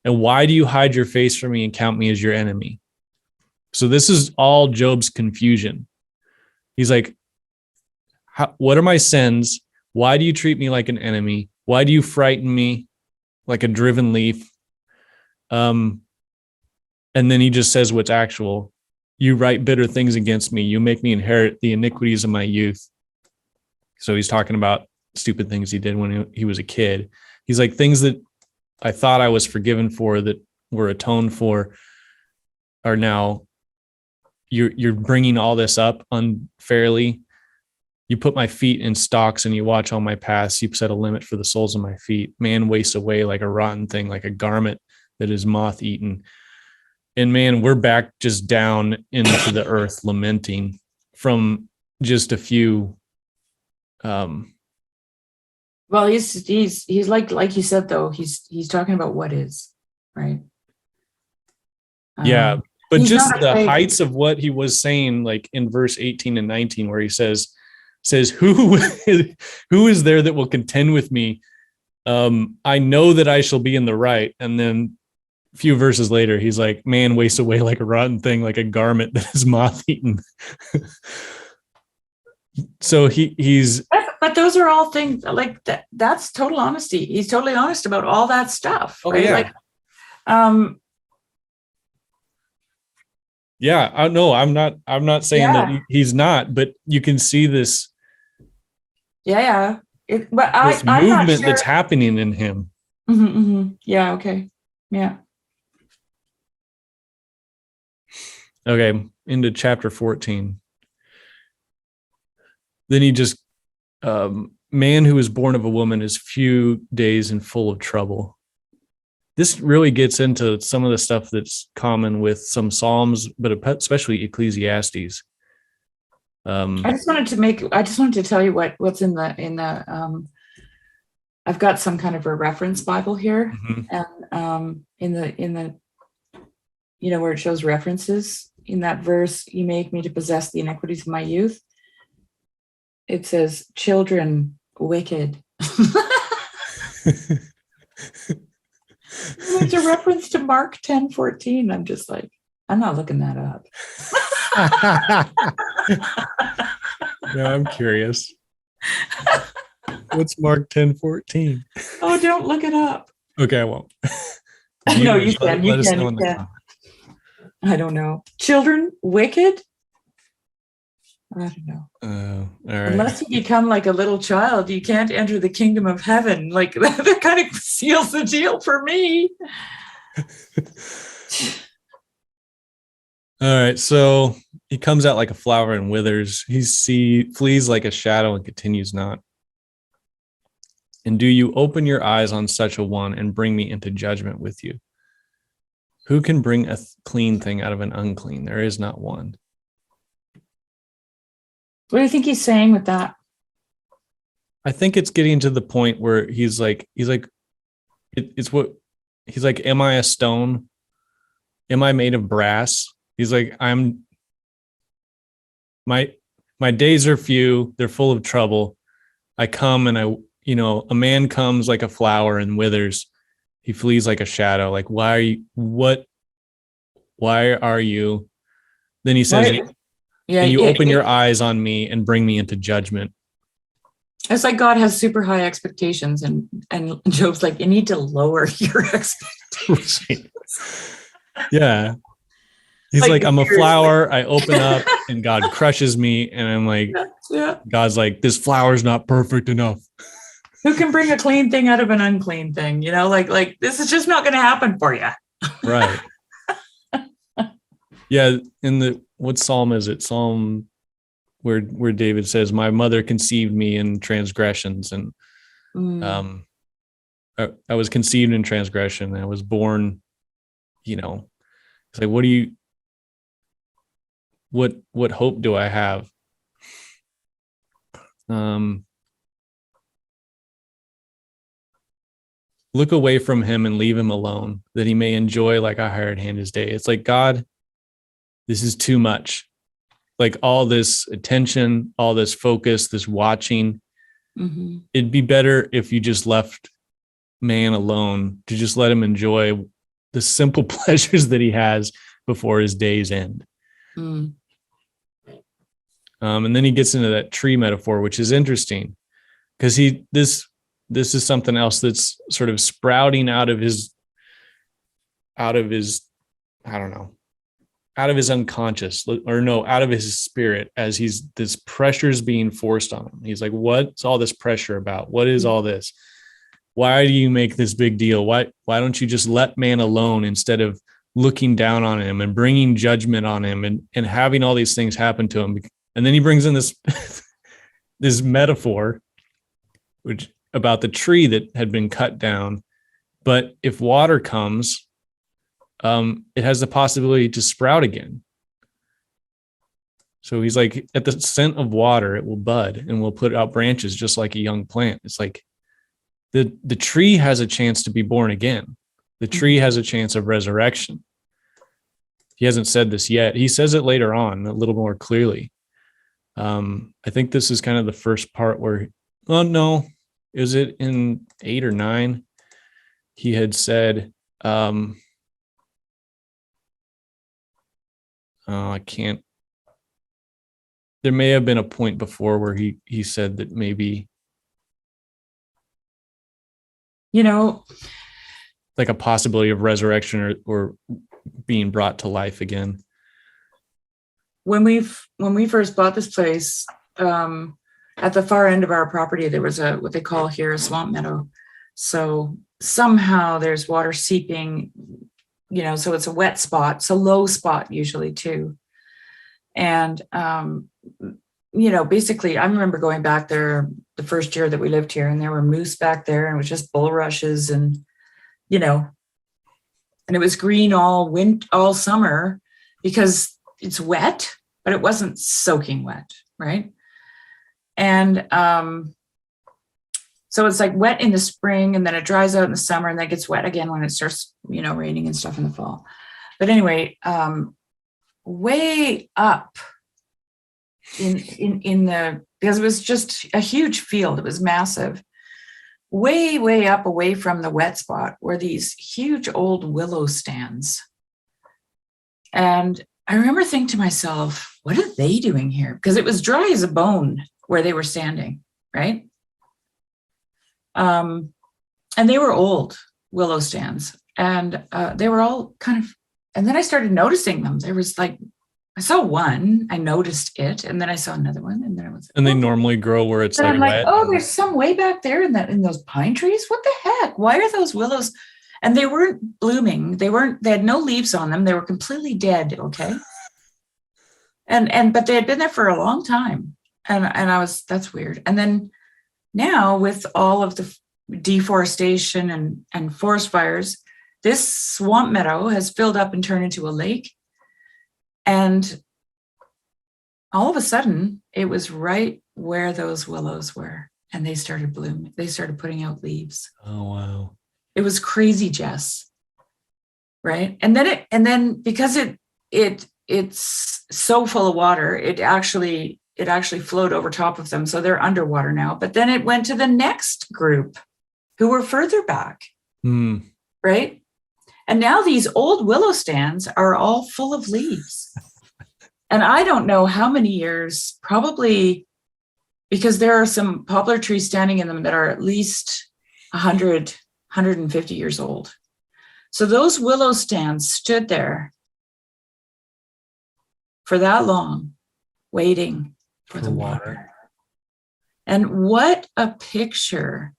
And why do you hide your face from me and count me as your enemy? So this is all Job's confusion. He's like, what are my sins? Why do you treat me like an enemy? Why do you frighten me like a driven leaf? And then he just says what's actual. You write bitter things against me. You make me inherit the iniquities of my youth. So he's talking about stupid things he did when he was a kid. He's like, things that I thought I was forgiven for, that were atoned for, are now, you're bringing all this up unfairly. You put my feet in stocks and you watch all my paths. You set a limit for the soles of my feet. Man wastes away like a rotten thing, like a garment that is moth eaten. And man, we're back just down into the earth, lamenting from just a few. Well, he's like you said, though, he's talking about what is, right? Yeah. But He's just not the afraid. heights of what he was saying, like in verse 18 and 19, where he says, who is there that will contend with me? I know that I shall be in the right. And then a few verses later, he's like, man wastes away like a rotten thing, like a garment that is moth eaten. So he's. But those are all things like that. That's total honesty. He's totally honest about all that stuff, Oh, right? yeah. Like, yeah, I know. I'm not saying that he's not, but you can see this. Yeah. But This I'm not movement sure. that's happening in him. Yeah. Okay. Yeah. Okay. Into chapter 14. Then he just, man who is born of a woman is few days and full of trouble. This really gets into some of the stuff that's common with some Psalms, but especially Ecclesiastes. I just wanted to tell you what's in the I've got some kind of a reference Bible here, and in the where it shows references in that verse, you make me to possess the iniquities of my youth. It says, children wicked. There's a reference to Mark 10:14. I'm just like, I'm not looking that up. Yeah, I'm curious. What's Mark 10:14? Oh, don't look it up. Okay, I won't. No, you can. Let us know in the comments. I don't know. Children wicked? I don't know. All right. Unless you become like a little child, you can't enter the kingdom of heaven. Like that kind of seals the deal for me. All right, so he comes out like a flower and withers. He flees like a shadow and continues not. And do you open your eyes on such a one and bring me into judgment with you? Who can bring a clean thing out of an unclean? There is not one. What do you think he's saying with that? I think it's getting to the point where he's like, it's what he's like, am I a stone? Am I made of brass? He's like, my days are few, they're full of trouble. I come and a man comes like a flower and withers. He flees like a shadow. Like, why are you? Then he says, and you open your eyes on me and bring me into judgment. It's like God has super high expectations, and Job's like, you need to lower your expectations. Yeah. He's like, I'm a flower. I open up and God crushes me. And I'm like, God's like, this flower's not perfect enough. Who can bring a clean thing out of an unclean thing? Like this is just not going to happen for you. Right. Yeah. What Psalm is it? Psalm where David says, my mother conceived me in transgressions. And I was conceived in transgression. I was born, it's like, what hope do I have? Look away from him and leave him alone, that he may enjoy like a hired hand his day. It's like, God, this is too much. Like all this attention, all this focus, this watching. It'd be better if you just left man alone, to just let him enjoy the simple pleasures that he has before his days end. And then he gets into that tree metaphor, which is interesting because this is something else that's sort of sprouting out of his unconscious, out of his spirit, as this pressure's being forced on him. He's like, what's all this pressure about? What is all this? why do you make this big deal? Why don't you just let man alone instead of looking down on him and bringing judgment on him and having all these things happen to him? And then he brings in this this metaphor which about the tree that had been cut down. But if water comes, it has the possibility to sprout again. So he's like, at the scent of water, it will bud and will put out branches just like a young plant. It's like the tree has a chance to be born again. The tree has a chance of resurrection. He hasn't said this yet. He says it later on a little more clearly. I think this is kind of the first part where, oh no, is it in 8 or 9? He had said, I can't. There may have been a point before where he said that maybe, like a possibility of resurrection or being brought to life again. When we first bought this place, at the far end of our property, there was what they call here a swamp meadow. So somehow there's water seeping, so it's a wet spot. It's a low spot usually too. And, basically I remember going back there the first year that we lived here, and there were moose back there, and it was just bulrushes and, and it was green all summer because it's wet, but it wasn't soaking wet. Right. And, so it's like wet in the spring, and then it dries out in the summer, and then it gets wet again when it starts, raining and stuff in the fall. But anyway, way up because it was just a huge field. It was massive. Way up away from the wet spot were these huge old willow stands. And I remember thinking to myself, what are they doing here? Because it was dry as a bone where they were standing, right? And they were old willow stands, and they were all kind of, and then I started noticing them. There was like, I saw one, I noticed it, and then I saw another one, and then it was. And they normally grow where it's and like I'm wet. Oh, there's some way back there in those pine trees. What the heck? Why are those willows? And they weren't blooming. They had no leaves on them. They were completely dead. Okay. But they had been there for a long time. And that's weird. And then now with all of the deforestation and forest fires, this swamp meadow has filled up and turned into a lake. And all of a sudden, it was right where those willows were, and they started blooming. They started putting out leaves. Oh, wow. It was crazy, Jess. Right? And then because it's so full of water, it actually flowed over top of them. So they're underwater now. But then it went to the next group who were further back. Right? And now these old willow stands are all full of leaves. And I don't know how many years, probably, because there are some poplar trees standing in them that are at least 100, 150 years old. So those willow stands stood there for that long, waiting for the water. And what a picture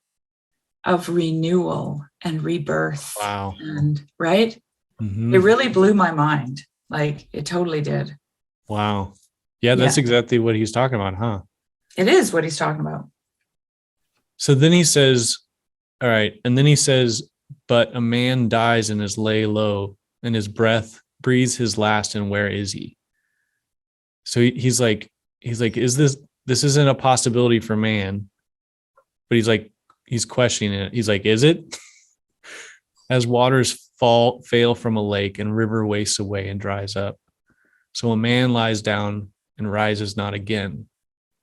of renewal and rebirth. Wow. And right? Mm-hmm. It really blew my mind. Like, it totally did. Wow. Yeah, that's exactly what he's talking about, huh? It is what he's talking about. So then he says, all right. And then he says, but a man dies and is lay low, and his breath breathes his last, and where is he? So he's like, is this isn't a possibility for man? But he's questioning it. He's like, is it? As waters fail from a lake, and river wastes away and dries up, so a man lies down and rises not again.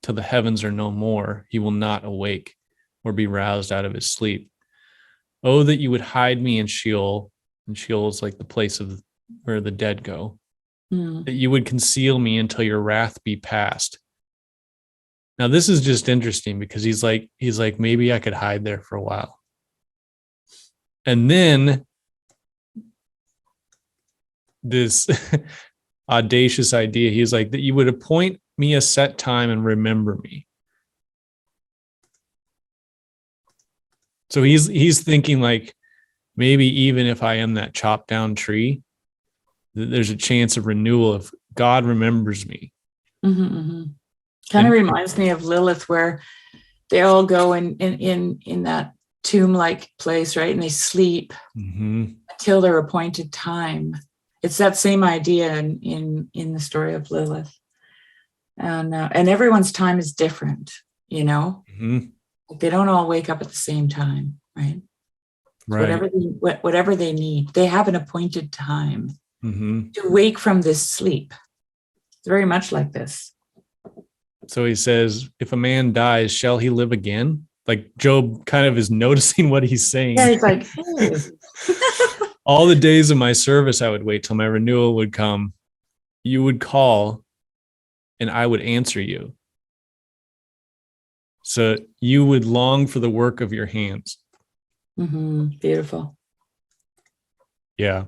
Till the heavens are no more, he will not awake or be roused out of his sleep. Oh, that you would hide me in Sheol, and Sheol is like the place of where the dead go, that you would conceal me until your wrath be past. Now, this is just interesting because he's like, maybe I could hide there for a while. And then this audacious idea, he's like, that you would appoint me a set time and remember me. So he's thinking like, maybe even if I am that chopped down tree, there's a chance of renewal if God remembers me. Kind of reminds me of Lilith, where they all go in that tomb-like place, right? And they sleep until their appointed time. It's that same idea in the story of Lilith, and everyone's time is different. You know, they don't all wake up at the same time, right? Right. Whatever they need, they have an appointed time to wake from this sleep. It's very much like this. So he says, if a man dies, shall he live again? Like Job kind of is noticing what he's saying. Yeah, he's like, hey. All the days of my service, I would wait till my renewal would come. You would call and I would answer you. So you would long for the work of your hands. Beautiful. Yeah.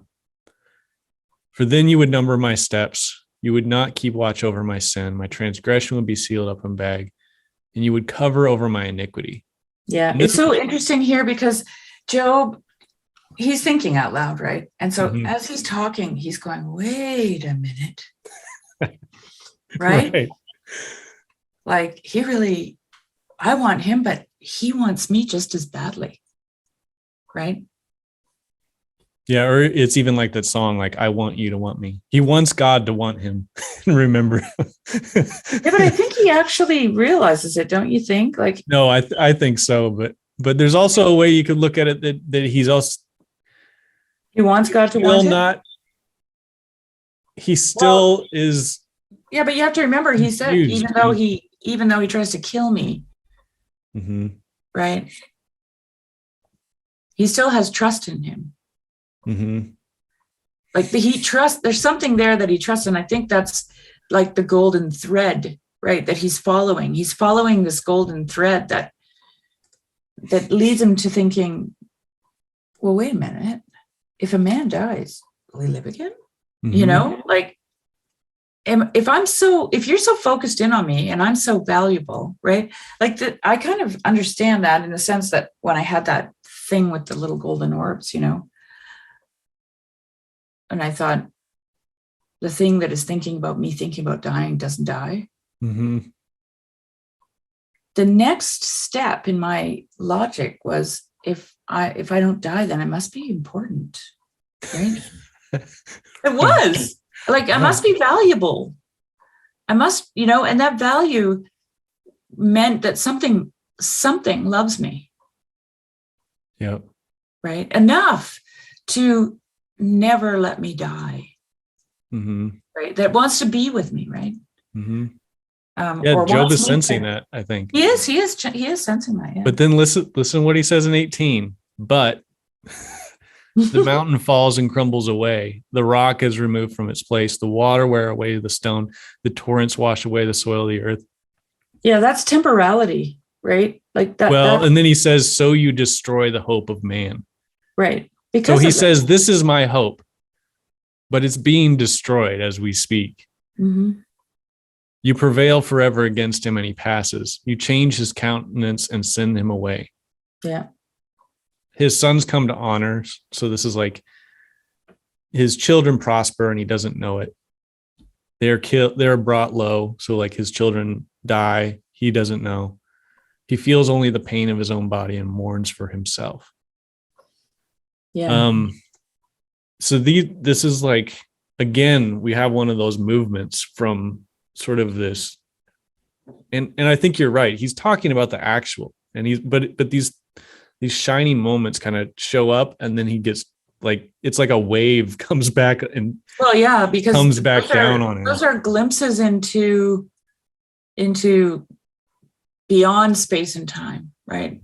For then you would number my steps. You would not keep watch over my sin. My transgression would be sealed up in bag, and you would cover over my iniquity. Yeah, it's so interesting here because Job, he's thinking out loud, right? And so as he's talking, he's going, wait a minute. Right? Like I want him, but he wants me just as badly. Right? Yeah, or it's even like that song, like, I want you to want me. He wants God to want him. Remember. Yeah, but I think he actually realizes it, don't you think? Like, no, I think so, but there's also a way you could look at it that he's also, he wants God to want him. He still is. Yeah, but you have to remember, he said, even though he tries to kill me, right? He still has trust in him. Like there's something there that he trusts, and I think that's like the golden thread, right? That he's following. He's following this golden thread that leads him to thinking, well, wait a minute. If a man dies, will he live again? You know, like if you're so focused in on me and I'm so valuable, right? Like I kind of understand that in the sense that when I had that thing with the little golden orbs, you know, and I thought, the thing that is thinking about dying doesn't die. The next step in my logic was, if I don't die, then I must be important, right? It was like, I must be valuable. I must, you know, and that value meant that something loves me. Yep. Right. Enough to never let me die. Right. That wants to be with me. Right. Yeah, Job is sensing that, I think. He is sensing that. Yeah. But then listen what he says in 18. But the mountain falls and crumbles away. The rock is removed from its place. The water wear away the stone. The torrents wash away the soil of the earth. Yeah, that's temporality, right? Like that. Well, and then he says, so you destroy the hope of man. Right. So he says, this is my hope, but it's being destroyed as we speak. You prevail forever against him and he passes. You change his countenance and send him away. Yeah. His sons come to honor. So this is like his children prosper and he doesn't know it. They're killed. They're brought low. So like his children die. He doesn't know. He feels only the pain of his own body and mourns for himself. Yeah. So this is like, again, we have one of those movements from sort of this, and I think you're right. He's talking about the actual, and but these shining moments kind of show up, and then he gets like, it's like a wave comes back and because comes back down on him. Those are glimpses into beyond space and time, right?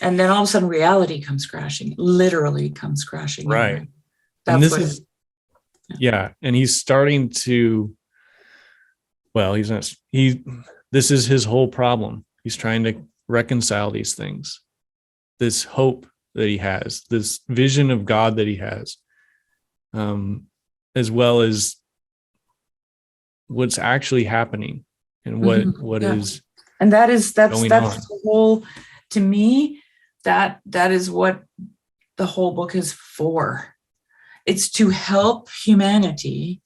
And then all of a sudden reality comes crashing, literally comes crashing. Right. And this is, and he's starting to, well, this is his whole problem. He's trying to reconcile these things, this hope that he has, this vision of God that he has, as well as what's actually happening and what is. And that's the whole, to me, that is what the whole book is for. It's to help humanity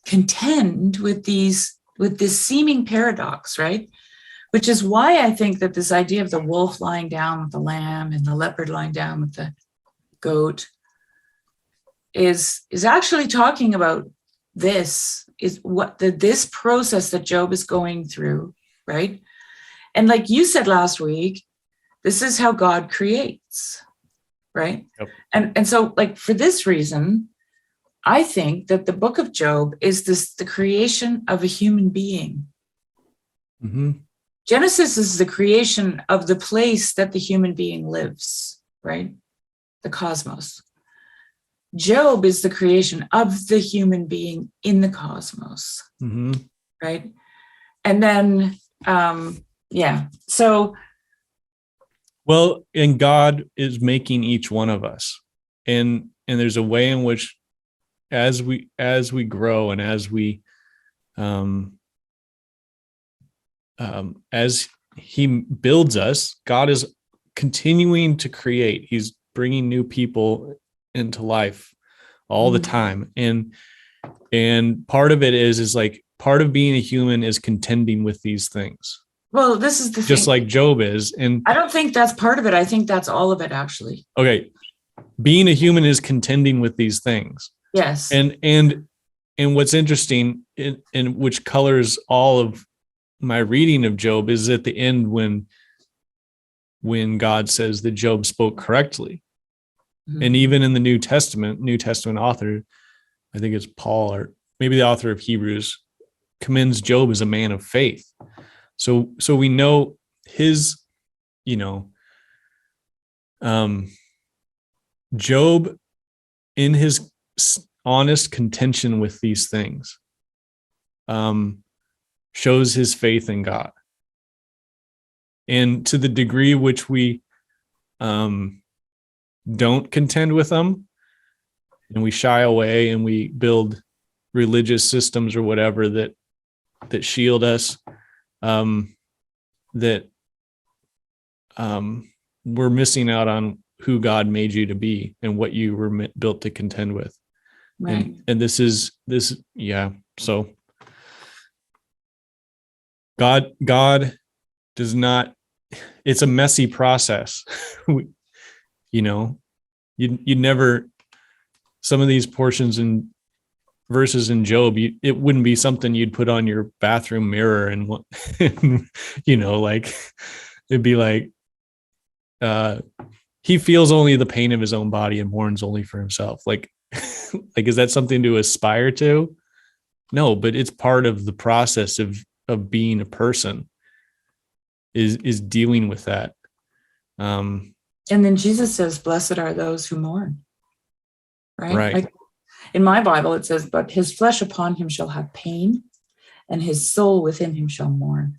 contend with this seeming paradox, right? Which is why I think that this idea of the wolf lying down with the lamb and the leopard lying down with the goat is actually talking about this process that Job is going through, right? And like you said last week, this is how God creates, right? Yep. And so, like, for this reason, I think that the book of Job is the creation of a human being. Mm-hmm. Genesis is the creation of the place that the human being lives, right? The cosmos. Job is the creation of the human being in the cosmos, Mm-hmm. right? And then, so. Well, and God is making each one of us. And there's a way in which as we grow and as he builds us, God is continuing to create. He's bringing new people into life all the time. And part of it is like part of being a human is contending with these things. Well, this is the just thing. Like Job is. And I don't think that's part of it. I think that's all of it, actually. Okay. Being a human is contending with these things. Yes. And what's interesting and which colors all of my reading of Job is at the end when God says that Job spoke correctly. Mm-hmm. And even in the New Testament author, I think it's Paul or maybe the author of Hebrews, commends Job as a man of faith. So we know his, Job in his honest contention with these things, shows his faith in God. And to the degree which we don't contend with them and we shy away and we build religious systems or whatever that shield us, that we're missing out on who God made you to be and what you were built to contend with. Right. And this. So God does not, it's a messy process. You'd never, some of these portions and verses in Job, it wouldn't be something you'd put on your bathroom mirror and like it'd be like, he feels only the pain of his own body and mourns only for himself. Like is that something to aspire to? No, but it's part of the process of being a person is dealing with that. And then Jesus says, blessed are those who mourn. Right. Like in my Bible, it says, but his flesh upon him shall have pain and his soul within him shall mourn.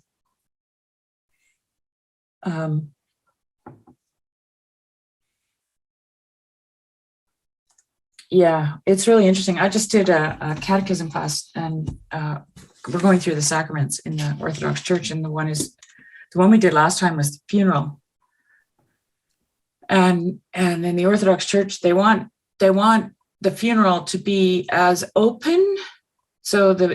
Yeah, it's really interesting. I just did a catechism class, and we're going through the sacraments in the Orthodox Church, and the one we did last time was the funeral. And in the Orthodox Church, they want the funeral to be as open. So if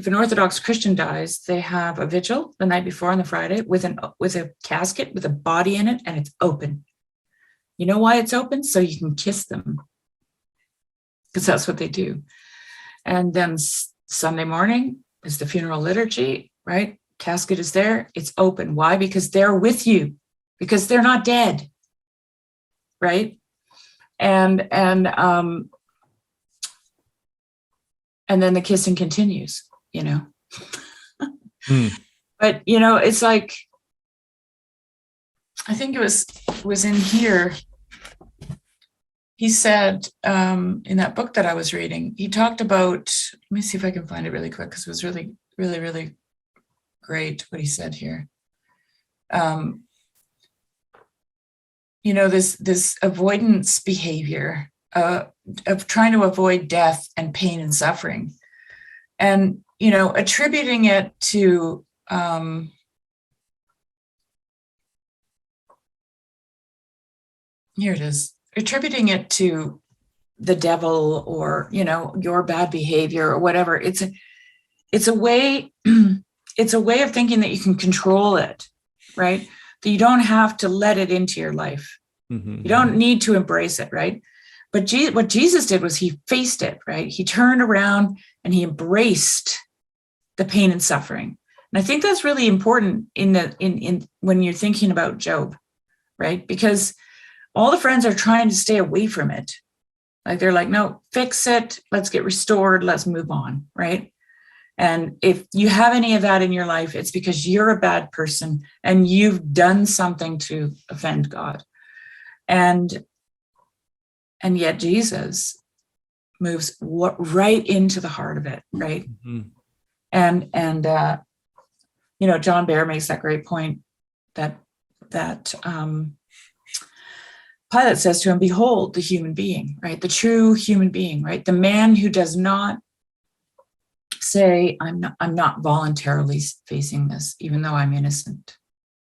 an Orthodox Christian dies, they have a vigil the night before on the Friday with a casket with a body in it, and it's open. You know why it's open? So you can kiss them, because that's what they do. And then Sunday morning is the funeral liturgy, right? Casket is there. It's open. Why? Because they're with you, because they're not dead, right? And then the kissing continues, But it's like, I think it was in here. He said in that book that I was reading, he talked about, let me see if I can find it really quick, because it was really, really, really great what he said here. This avoidance behavior of trying to avoid death and pain and suffering, and attributing it to here it is, attributing it to the devil or, your bad behavior or whatever. It's a way, it's a way of thinking that you can control it, right? That you don't have to let it into your life. You don't need to embrace it, right? But what Jesus did was he faced it, right? He turned around and he embraced the pain and suffering. And I think that's really important in when you're thinking about Job, right? Because all the friends are trying to stay away from it. Like they're like, no, fix it. Let's get restored. Let's move on, right? And if you have any of that in your life, it's because you're a bad person and you've done something to offend God. And yet Jesus moves right into the heart of it, right? And John Bear makes that great point that Pilate says to him, behold, the human being, right? The true human being, right? The man who does not say, I'm not voluntarily facing this, even though I'm innocent,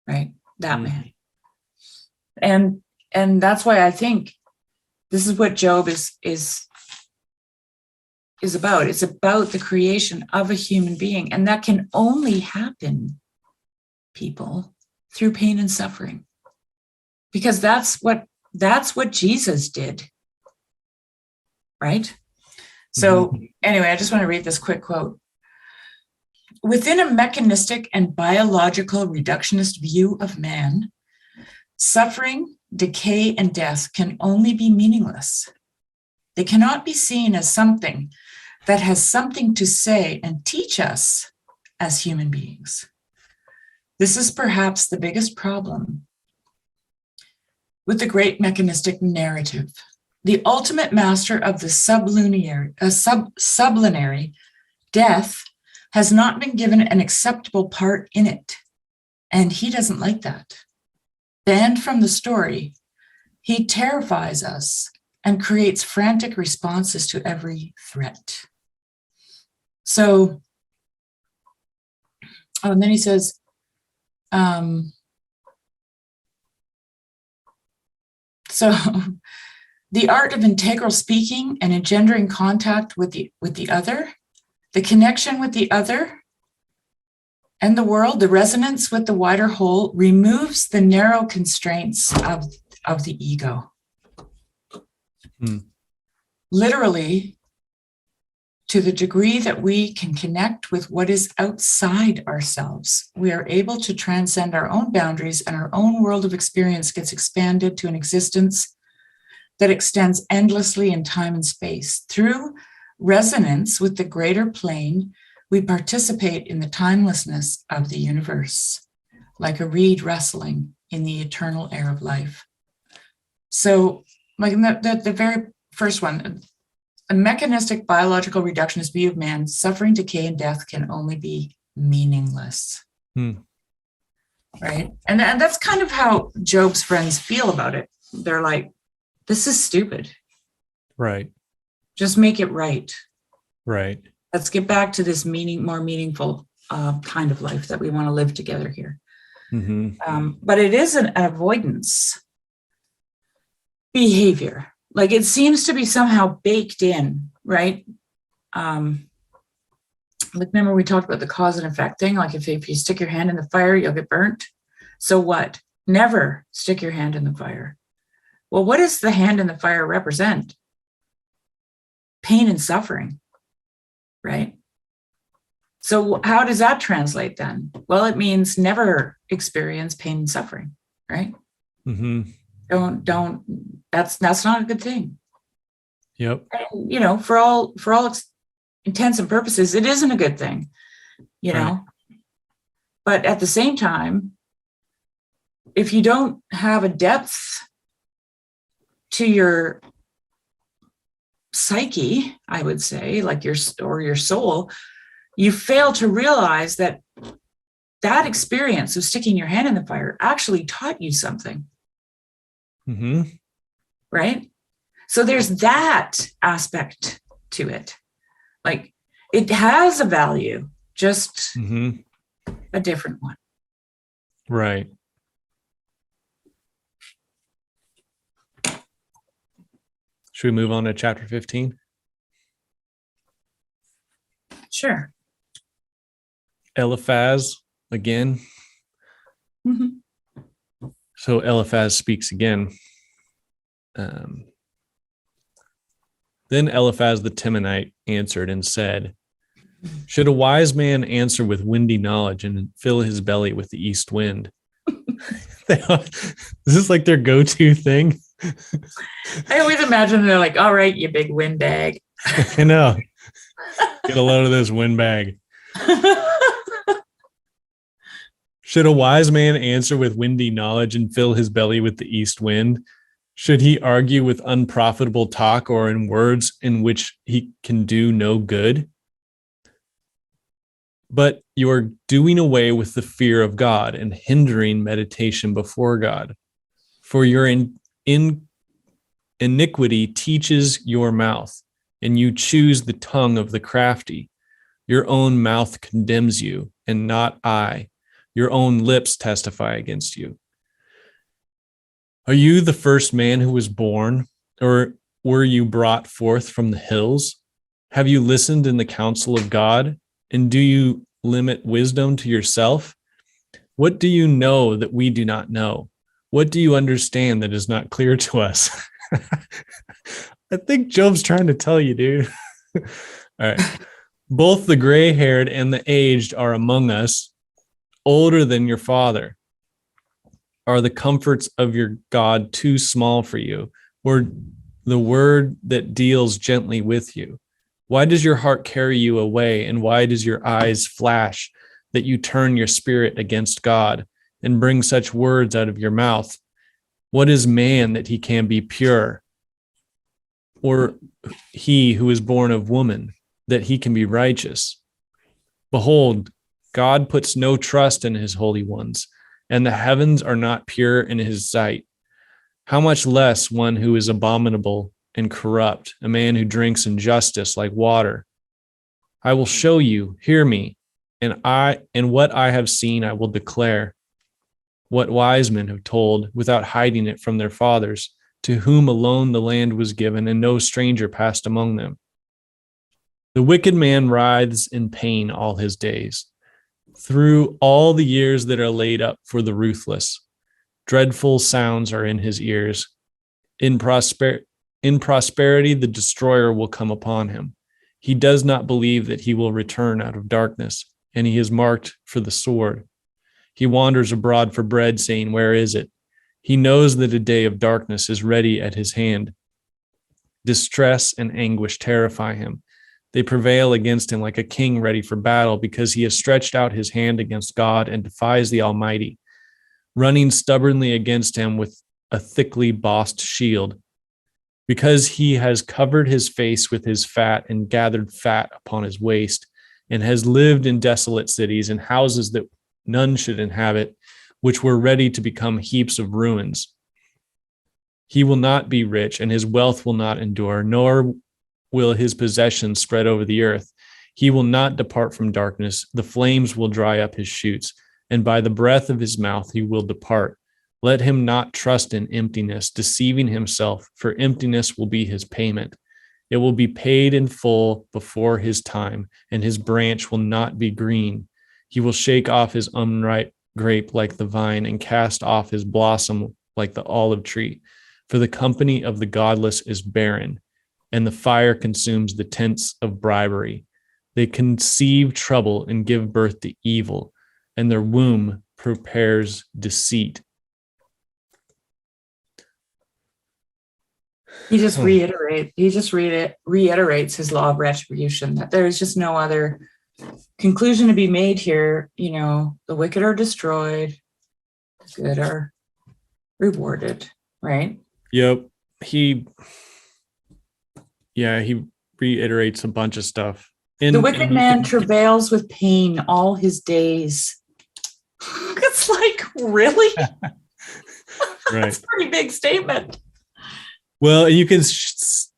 right? That man. And that's why I think this is what Job is about. It's about the creation of a human being. And that can only happen, people, through pain and suffering. Because that's what Jesus did. Right? So anyway, I just want to read this quick quote. Within a mechanistic and biological reductionist view of man, suffering, decay, and death can only be meaningless. They cannot be seen as something that has something to say and teach us as human beings. This is perhaps the biggest problem with the great mechanistic narrative. The ultimate master of the sublunary, death, has not been given an acceptable part in it, and he doesn't like that. Banned from the story, he terrifies us and creates frantic responses to every threat. So, and then he says, so the art of integral speaking and engendering contact with the other, the connection with the other and the world, the resonance with the wider whole, removes the narrow constraints of the ego. Literally, to the degree that we can connect with what is outside ourselves, we are able to transcend our own boundaries, and our own world of experience gets expanded to an existence that extends endlessly in time and space. Through resonance with the greater plane, we participate in the timelessness of the universe, like a reed rustling in the eternal air of life. So, like the very first one, a mechanistic biological reductionist view of man, suffering, decay, and death can only be meaningless. Right? And that's kind of how Job's friends feel about it. They're like, this is stupid. Right. Just make it right. Right. Let's get back to this more meaningful kind of life that we want to live together here. But it is an avoidance behavior. Like it seems to be somehow baked in, right? Like remember we talked about the cause and effect thing. Like if you stick your hand in the fire, you'll get burnt. So what? Never stick your hand in the fire. Well, what does the hand in the fire represent? Pain and suffering, right? So how does that translate then? Well, it means never experience pain and suffering, right? Don't. That's not a good thing. Yep. And, for all intents and purposes, it isn't a good thing, know. But at the same time, if you don't have a depth to your psyche, I would say, like your soul, you fail to realize that experience of sticking your hand in the fire actually taught you something. Right? So there's that aspect to it. Like it has a value, just a different one. Right. Should we move on to chapter 15? Sure. Eliphaz again. Mhm. So Eliphaz speaks again. Then Eliphaz the Temanite answered and said, should a wise man answer with windy knowledge and fill his belly with the east wind? This is like their go-to thing. I always imagine they're like, all right, you big windbag. I know. Get a load of this windbag. Should a wise man answer with windy knowledge and fill his belly with the east wind? Should he argue with unprofitable talk or in words in which he can do no good? But you are doing away with the fear of God and hindering meditation before God. For your iniquity teaches your mouth, and you choose the tongue of the crafty. Your own mouth condemns you, and not I. Your own lips testify against you. Are you the first man who was born, or were you brought forth from the hills? Have you listened in the counsel of God? And do you limit wisdom to yourself? What do you know that we do not know? What do you understand that is not clear to us? I think Job's trying to tell you, dude. All right. Both the gray-haired and the aged are among us, older than your father. Are the comforts of your God too small for you, or the word that deals gently with you? Why does your heart carry you away, and why does your eyes flash that you turn your spirit against God and bring such words out of your mouth? What is man that he can be pure, or he who is born of woman that he can be righteous? Behold, God puts no trust in his holy ones, and the heavens are not pure in his sight. How much less one who is abominable and corrupt, a man who drinks injustice like water? I will show you, hear me, and what I have seen I will declare. What wise men have told without hiding it from their fathers, to whom alone the land was given and no stranger passed among them. The wicked man writhes in pain all his days, through all the years that are laid up for the ruthless. Dreadful sounds are in his ears. In prosperity, the destroyer will come upon him. He does not believe that he will return out of darkness, and he is marked for the sword. He wanders abroad for bread, saying, where is it? He knows that a day of darkness is ready at his hand. Distress and anguish terrify him. They prevail against him like a king ready for battle, because he has stretched out his hand against God and defies the Almighty, running stubbornly against him with a thickly bossed shield. Because he has covered his face with his fat and gathered fat upon his waist, and has lived in desolate cities and houses that none should inhabit, which were ready to become heaps of ruins. He will not be rich, and his wealth will not endure, nor will his possessions spread over the earth. He will not depart from darkness. The flames will dry up his shoots, and by the breath of his mouth he will depart. Let him not trust in emptiness, deceiving himself, for emptiness will be his payment. It will be paid in full before his time, and his branch will not be green. He will shake off his unripe grape like the vine, and cast off his blossom like the olive tree. For the company of the godless is barren, and the fire consumes the tents of bribery. They conceive trouble and give birth to evil, and their womb prepares deceit. He just reiterates his law of retribution, that there is just no other conclusion to be made here. You know, the wicked are destroyed, the good are rewarded, right? Yep. He reiterates a bunch of stuff. The wicked man travails with pain all his days. It's like, really? Right. That's a pretty big statement. Well, you can see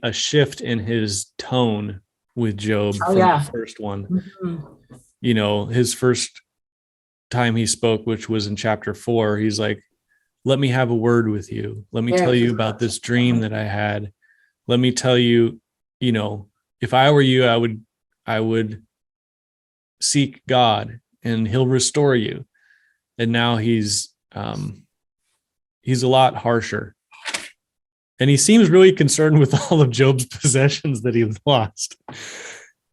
a shift in his tone with Job from the first one. Mm-hmm. You know, his first time he spoke, which was in chapter 4, he's like, let me have a word with you. Let me Yeah, tell you about this dream that I had. Let me tell you, if I were you, I would seek God and he'll restore you. And now he's a lot harsher. And he seems really concerned with all of Job's possessions that he lost.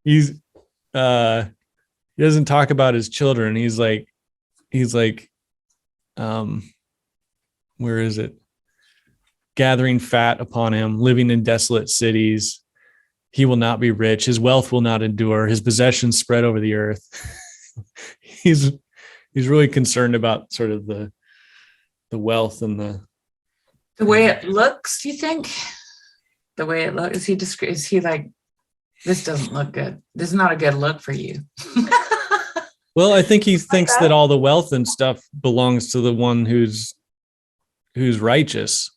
He doesn't talk about his children. He's like, where is it? Gathering fat upon him, living in desolate cities. He will not be rich. His wealth will not endure. His possessions spread over the earth. He's really concerned about sort of the wealth and the way it looks. Do you think the way it looks? Is he like, this doesn't look good? This is not a good look for you. Well, I think he thinks that all the wealth and stuff belongs to the one who's righteous.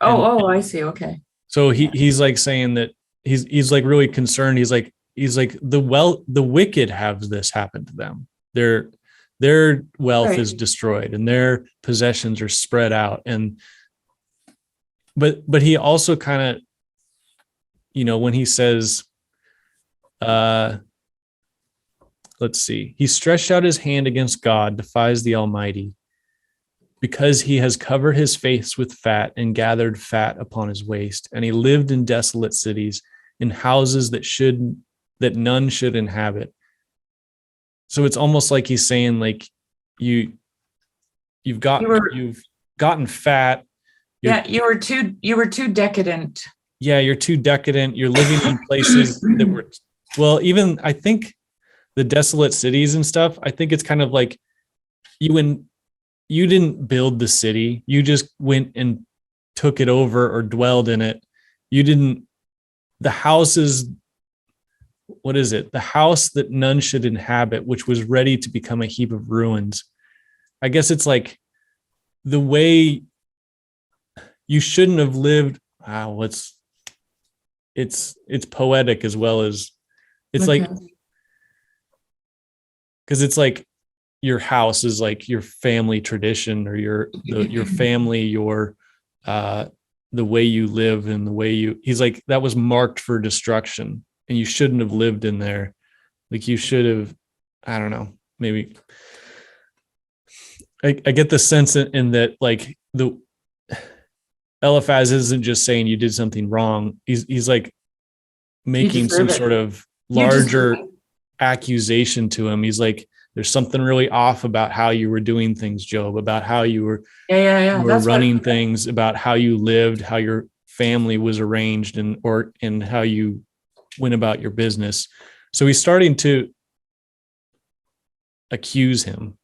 I see. Okay. So he's like saying that he's like really concerned. He's like the wicked have this happen to them. Their wealth is destroyed and their possessions are spread out. But he also kind of, when he says, let's see, he stretched out his hand against God, defies the Almighty, because he has covered his face with fat and gathered fat upon his waist. And he lived in desolate cities, in houses that none should inhabit. So it's almost like he's saying, like, you've gotten fat. You were too decadent. Yeah, you're too decadent. You're living in places that were, well, even I think the desolate cities and stuff, I think it's kind of like you didn't build the city. You just went and took it over or dwelled in it. The house is, what is it? The house that none should inhabit, which was ready to become a heap of ruins. I guess it's like the way you shouldn't have lived. Wow, it's poetic as well as it's like, because it's like your house is like your family tradition or your family, the way you live and the way he's like, that was marked for destruction and you shouldn't have lived in there. Like you should have, I don't know, maybe I get the sense in that, like, the Eliphaz isn't just saying you did something wrong. He's like making some sort of larger accusation to him. He's like, there's something really off about how you were doing things, Job, about how you were, you were running things, about how you lived, how your family was arranged, and how you went about your business. So he's starting to accuse him.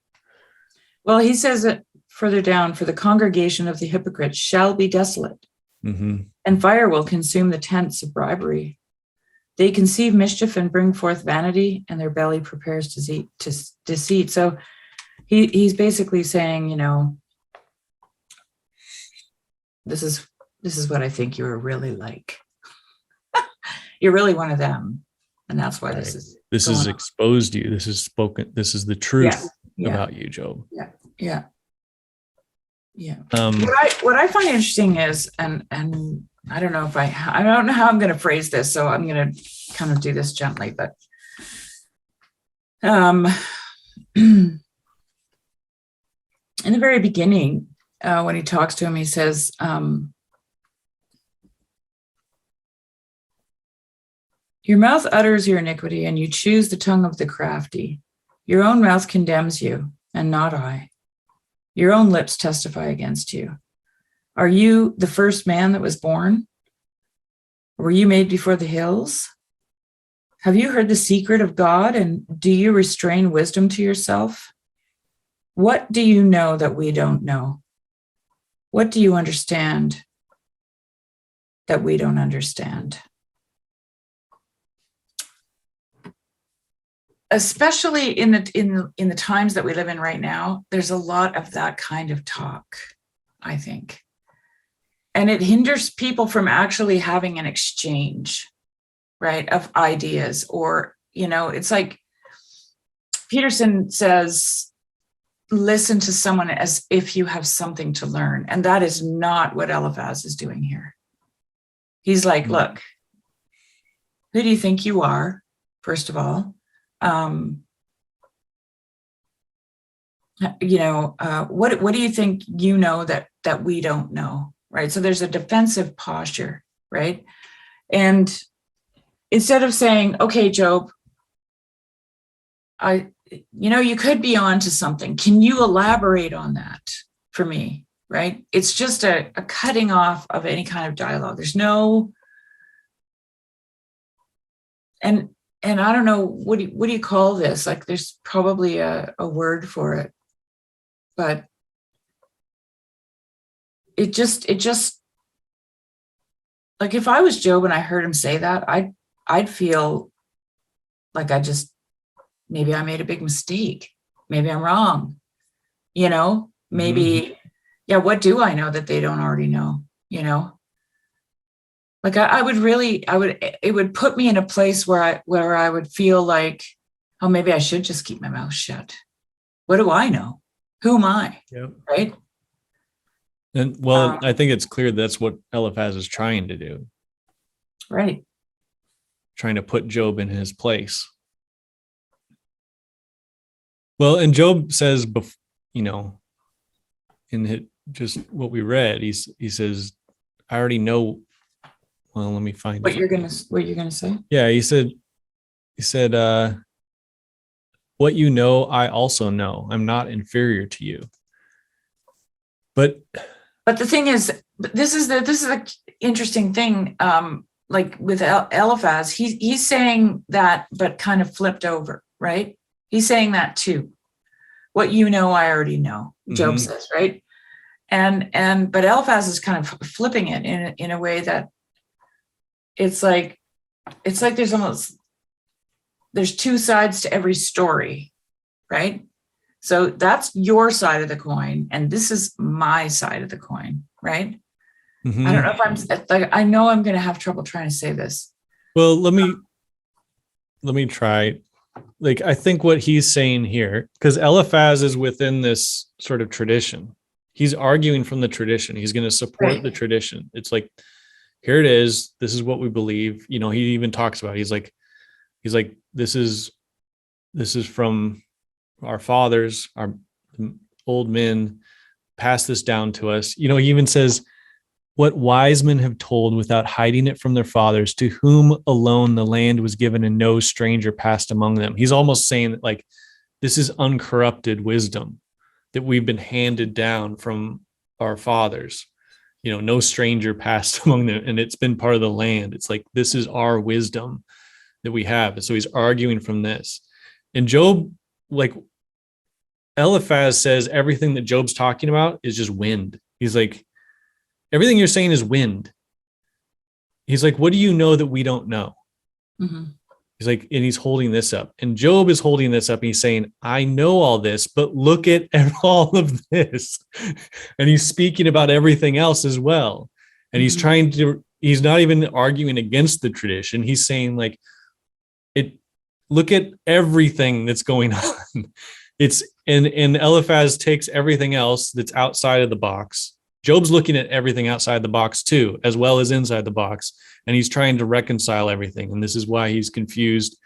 Well, he says it further down, for the congregation of the hypocrites shall be desolate, and fire will consume the tents of bribery. They conceive mischief and bring forth vanity, and their belly prepares deceit. So he's basically saying, this is what I think you're really like. You're really one of them. And that's why this has exposed you. This is spoken. This is the truth about you, Job. Yeah. What I find interesting is, and I don't know I don't know how I'm going to phrase this, so I'm going to kind of do this gently, but in the very beginning, when he talks to him, he says, your mouth utters your iniquity, and you choose the tongue of the crafty. Your own mouth condemns you, and not I. Your own lips testify against you. Are you the first man that was born? Were you made before the hills? Have you heard the secret of God, and do you restrain wisdom to yourself? What do you know that we don't know? What do you understand that we don't understand? Especially in the times that we live in right now, there's a lot of that kind of talk, I think. And it hinders people from actually having an exchange, right, of ideas. Or, it's like Peterson says, listen to someone as if you have something to learn. And that is not what Eliphaz is doing here. He's like, look, who do you think you are? First of all, what do you think you know that we don't know, right? So there's a defensive posture, right? And instead of saying, okay, Job, you could be on to something. Can you elaborate on that for me, right? It's just a cutting off of any kind of dialogue. There's no, and I don't know, what do you call this? Like, there's probably a word for it, but it just like, if I was Job and I heard him say that, I'd feel like maybe I made a big mistake. Maybe I'm wrong. Maybe, what do I know that they don't already know? Like it would put me in a place where I would feel like, oh, maybe I should just keep my mouth shut. What do I know? Who am I? Yep. Right. And I think it's clear that's what Eliphaz is trying to do. Right. Trying to put Job in his place. Well, and Job says, in just what we read, he says, I already know. Well, let me find what you're gonna say. Yeah, he said, what you know, I also know. I'm not inferior to you. But the thing is, this is the interesting thing. Like with Eliphaz, he's saying that, but kind of flipped over, right? He's saying that too. What you know, I already know. Job says, right? But Eliphaz is kind of flipping it in a way that it's like there's two sides to every story, right? So that's your side of the coin, and this is my side of the coin, right? Mm-hmm. I don't know if I'm like, I know I'm going to have trouble trying to say this. Well, let me try. Like, I think what he's saying here, because Eliphaz is within this sort of tradition. He's arguing from the tradition. He's going to support the tradition. It's like, here it is. This is what we believe. He even talks about it. He's like, this is from our fathers, our old men, passed this down to us. He even says, what wise men have told without hiding it from their fathers, to whom alone the land was given and no stranger passed among them. He's almost saying that, like, this is uncorrupted wisdom that we've been handed down from our fathers. No stranger passed among them, and it's been part of the land. It's like, this is our wisdom that we have. And so he's arguing from this. And Job, like, Eliphaz says everything that Job's talking about is just wind. He's like, everything you're saying is wind. He's like, what do you know that we don't know? Mm-hmm. He's like, and he's holding this up. And Job is holding this up. And he's saying, I know all this, but look at all of this. And he's speaking about everything else as well. And he's not even arguing against the tradition. He's saying, like, look at everything that's going on. And Eliphaz takes everything else that's outside of the box. Job's looking at everything outside the box too, as well as inside the box. And he's trying to reconcile everything. And this is why he's confused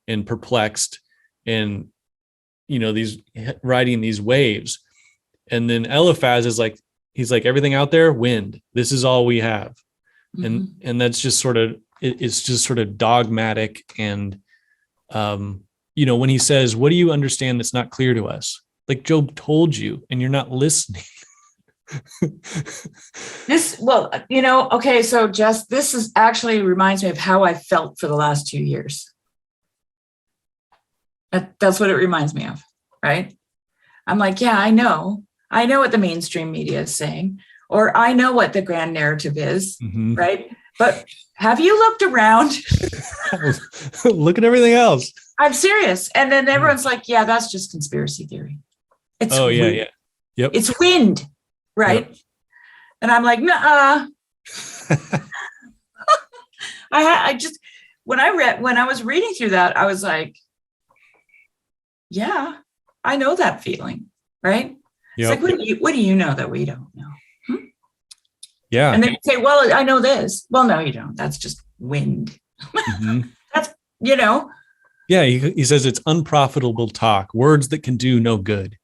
and perplexed and, these riding these waves. And then Eliphaz is like, he's like, everything out there, wind. This is all we have. Mm-hmm. And that's just sort of, it's just sort of dogmatic. And, when he says, what do you understand that's not clear to us? Like, Job told you, and you're not listening. Okay, so Jess, this is actually reminds me of how I felt for the last 2 years. That's what it reminds me of, right? I'm like, yeah, I know what the mainstream media is saying, or I know what the grand narrative is, mm-hmm. right? But have you looked around? Look at everything else. I'm serious. And then everyone's like, yeah, that's just conspiracy theory. It's wind. Yeah. Yep. It's wind. Right. Yep. And I'm like, nuh-uh. When I was reading through that, I was like, yeah, I know that feeling. right? It's like, Yep. what do you know that we don't know? Yeah. And they say, well, I know this. Well, no, you don't. That's just wind. Mhm. That's, you know, Yeah. He says it's unprofitable talk, words that can do no good.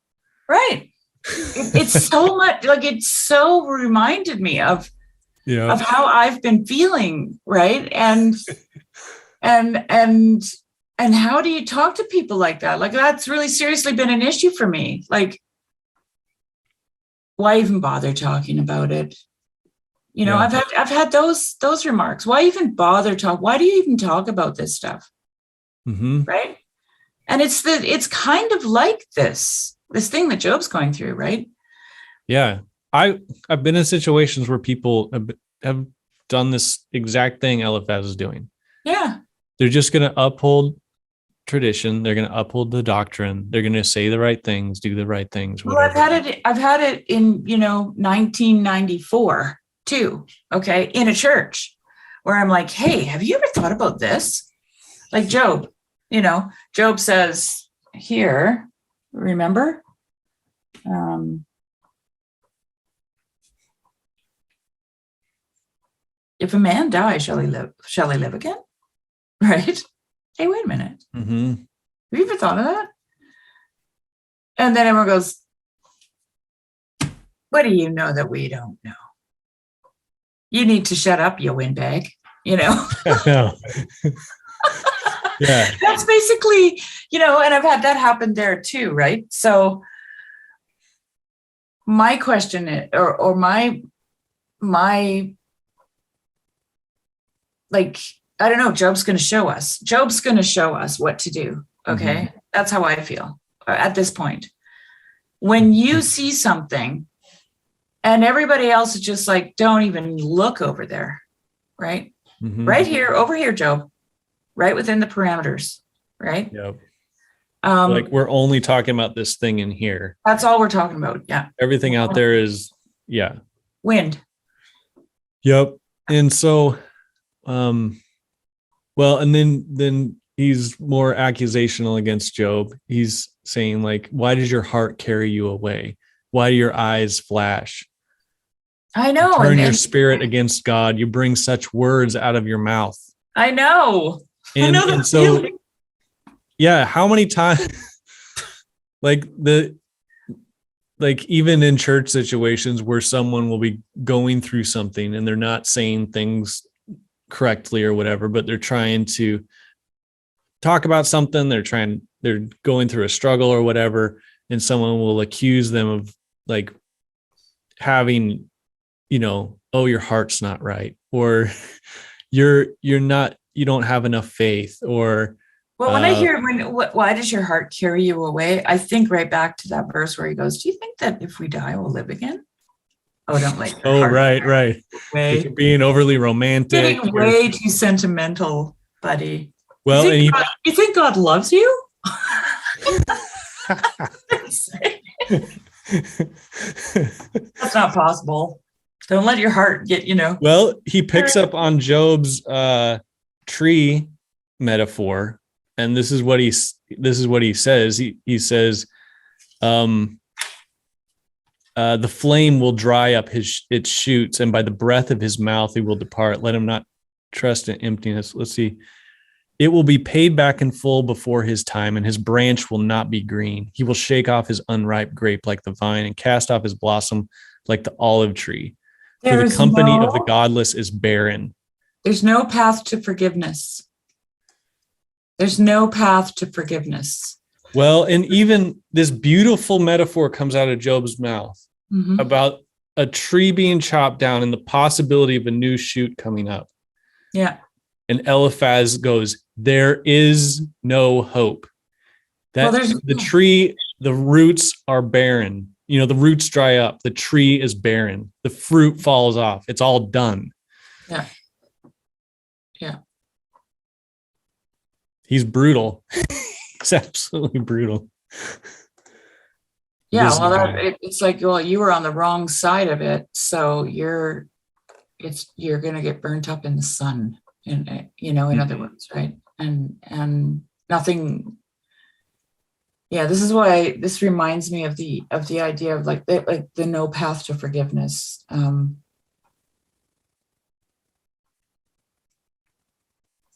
right. It's so much like it so reminded me of Yeah. how I've been feeling, right? And how do you talk to people like that? Like that's really seriously been an issue for me. Like, why even bother talking about it? You know, Yeah. I've had those remarks. Why even bother talk? Why do you even talk about this stuff? Mm-hmm. Right? And it's kind of like this thing that Job's going through, right? Yeah. I've been in situations where people have done this exact thing Eliphaz is doing. Yeah. They're just going to uphold tradition. They're going to uphold the doctrine. They're going to say the right things, do the right things, Well, whatever. I've had it in, 1994 too. Okay. In a church where I'm like, hey, have you ever thought about this? Like Job, Job says here, remember? If a man die, shall he live again? Right? Hey, wait a minute. Mm-hmm. Have you ever thought of that? And then everyone goes, what do you know that we don't know? You need to shut up, you windbag, Yeah. That's basically, and I've had that happen there too, right? So my question is, or my like, I don't know, Job's going to show us what to do. Okay. Mm-hmm. That's how I feel at this point. When you see something and everybody else is just like, don't even look over there. Right. Mm-hmm. Right here, over here, Job, right within the parameters. Right. Yep. Like we're only talking about this thing in here. That's all we're talking about. Yeah. Everything out there is, yeah. Wind. Yep. And so, well, and then he's more accusational against Job. He's saying like, why does your heart carry you away? Why do your eyes flash? I know. Turn your spirit against God. You bring such words out of your mouth. I know. And so, yeah, how many times, like even in church situations where someone will be going through something and they're not saying things correctly or whatever, but they're trying to talk about something, they're going through a struggle or whatever, and someone will accuse them of like having, oh, your heart's not right, or you don't have enough faith, or well, when I hear why does your heart carry you away, I think right back to that verse where he goes, do you think that if we die we'll live again? Oh, don't let your heart right. You're being overly romantic. Getting way too sentimental, buddy. Well, you think God loves you? That's not possible. Don't let your heart get, Well, he picks up on Job's tree metaphor, and this is what he says. He says, the flame will dry up its shoots, and by the breath of his mouth he will depart. Let him not trust in emptiness. Let's see. It will be paid back in full before his time, and his branch will not be green. He will shake off his unripe grape like the vine, and cast off his blossom like the olive tree. For the company of the godless is barren. There's no path to forgiveness. There's no path to forgiveness. Well, and even this beautiful metaphor comes out of Job's mouth about a tree being chopped down and the possibility of a new shoot coming up. Yeah. And Eliphaz goes, there is no hope. The tree, the roots are barren. The roots dry up. The tree is barren. The fruit falls off. It's all done. Yeah. Yeah. He's brutal. He's absolutely brutal. Yeah. It's like, well, you were on the wrong side of it. So you're going to get burnt up in the sun. In other words, right? And nothing, Yeah, this is why this reminds me of the idea of like the no path to forgiveness.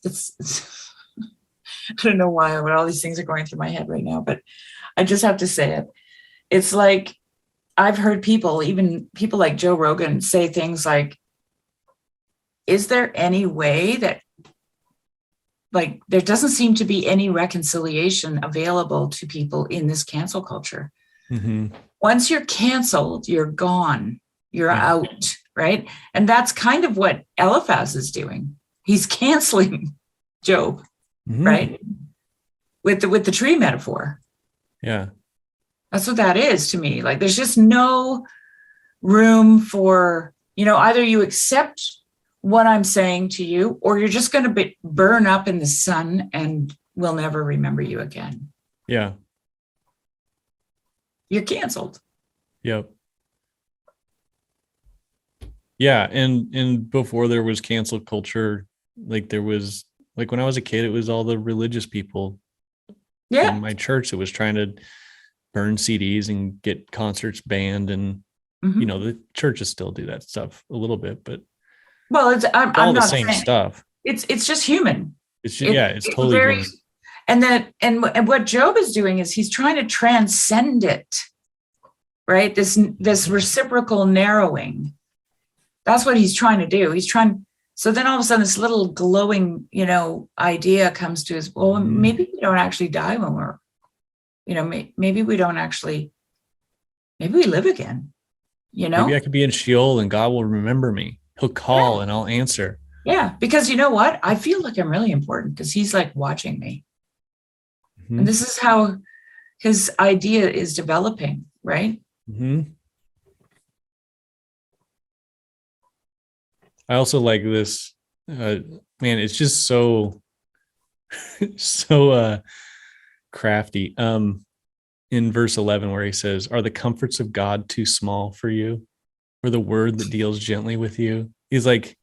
It's I don't know why all these things are going through my head right now, but I just have to say it. It's like I've heard people, even people like Joe Rogan, say things like, is there any way that, like, there doesn't seem to be any reconciliation available to people in this cancel culture. Mm-hmm. Once you're canceled, you're gone, you're out, right? And that's kind of what Eliphaz is doing. He's canceling Job, right? With the tree metaphor. Yeah. That's what that is to me. Like, there's just no room for, either you accept what I'm saying to you, or you're just going to burn up in the sun and we'll never remember you again. Yeah. You're canceled. Yep. Yeah. And before there was cancel culture, like there was, like when I was a kid, it was all the religious people in my church that was trying to burn CDs and get concerts banned. And, the churches still do that stuff a little bit, but well, I'm all the not same saying, stuff. It's just human. It's totally very human. And what Job is doing is he's trying to transcend it, right? This reciprocal narrowing. That's what he's trying to do. So then all of a sudden this little glowing, idea comes to us. Well, maybe we don't actually die when we're, maybe we don't actually, maybe we live again, Maybe I could be in Sheol and God will remember me. He'll call and I'll answer. Yeah, because you know what? I feel like I'm really important because he's like watching me. Mm-hmm. And this is how his idea is developing, right? Mm-hmm. I also like this, man, it's just so crafty. In verse 11, where he says, are the comforts of God too small for you? Or the word that deals gently with you? He's like,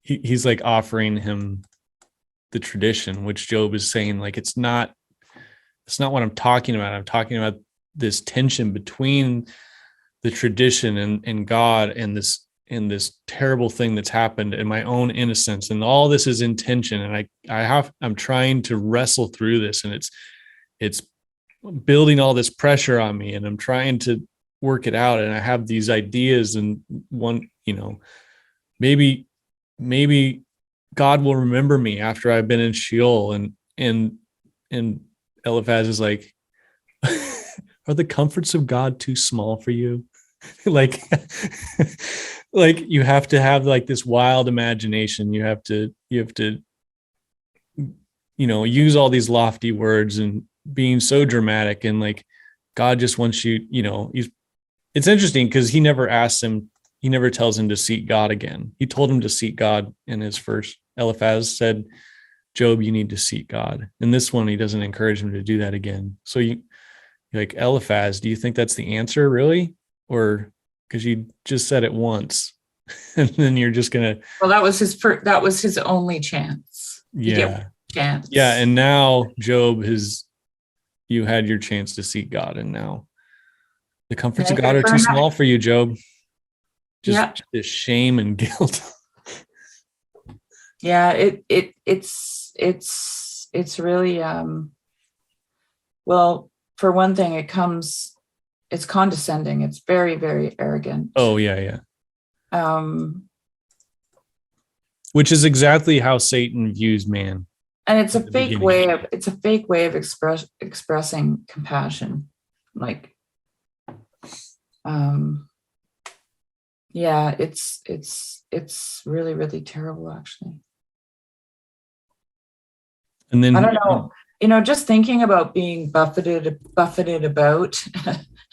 he's like offering him the tradition, which Job is saying, like, it's not what I'm talking about. I'm talking about this tension between the tradition and God and this terrible thing that's happened and my own innocence. And all this is in tension. And I'm trying to wrestle through this, and it's building all this pressure on me, and I'm trying to work it out. And I have these ideas, and one, maybe God will remember me after I've been in Sheol. And Eliphaz is like, are the comforts of God too small for you? like you have to have like this wild imagination. You have to use all these lofty words and being so dramatic, and like God just wants you, it's interesting because he never tells him to seek God again. He told him to seek God in his first. Eliphaz said, Job, you need to seek God. And this one, he doesn't encourage him to do that again. So you're like, Eliphaz, do you think that's the answer, really? Or because you just said it once and then you're just gonna. Well, that was his only chance. Yeah. Chance. Yeah. And now Job you had your chance to seek God, and now the comforts of God are too small for you, Job. Just this shame and guilt. Yeah, it's really well, for one thing, it's condescending. It's very, very arrogant. Oh, yeah. Which is exactly how Satan views man. And it's a fake way of expressing compassion. Like, yeah, it's really, really terrible, actually. And then I don't know, just thinking about being buffeted about,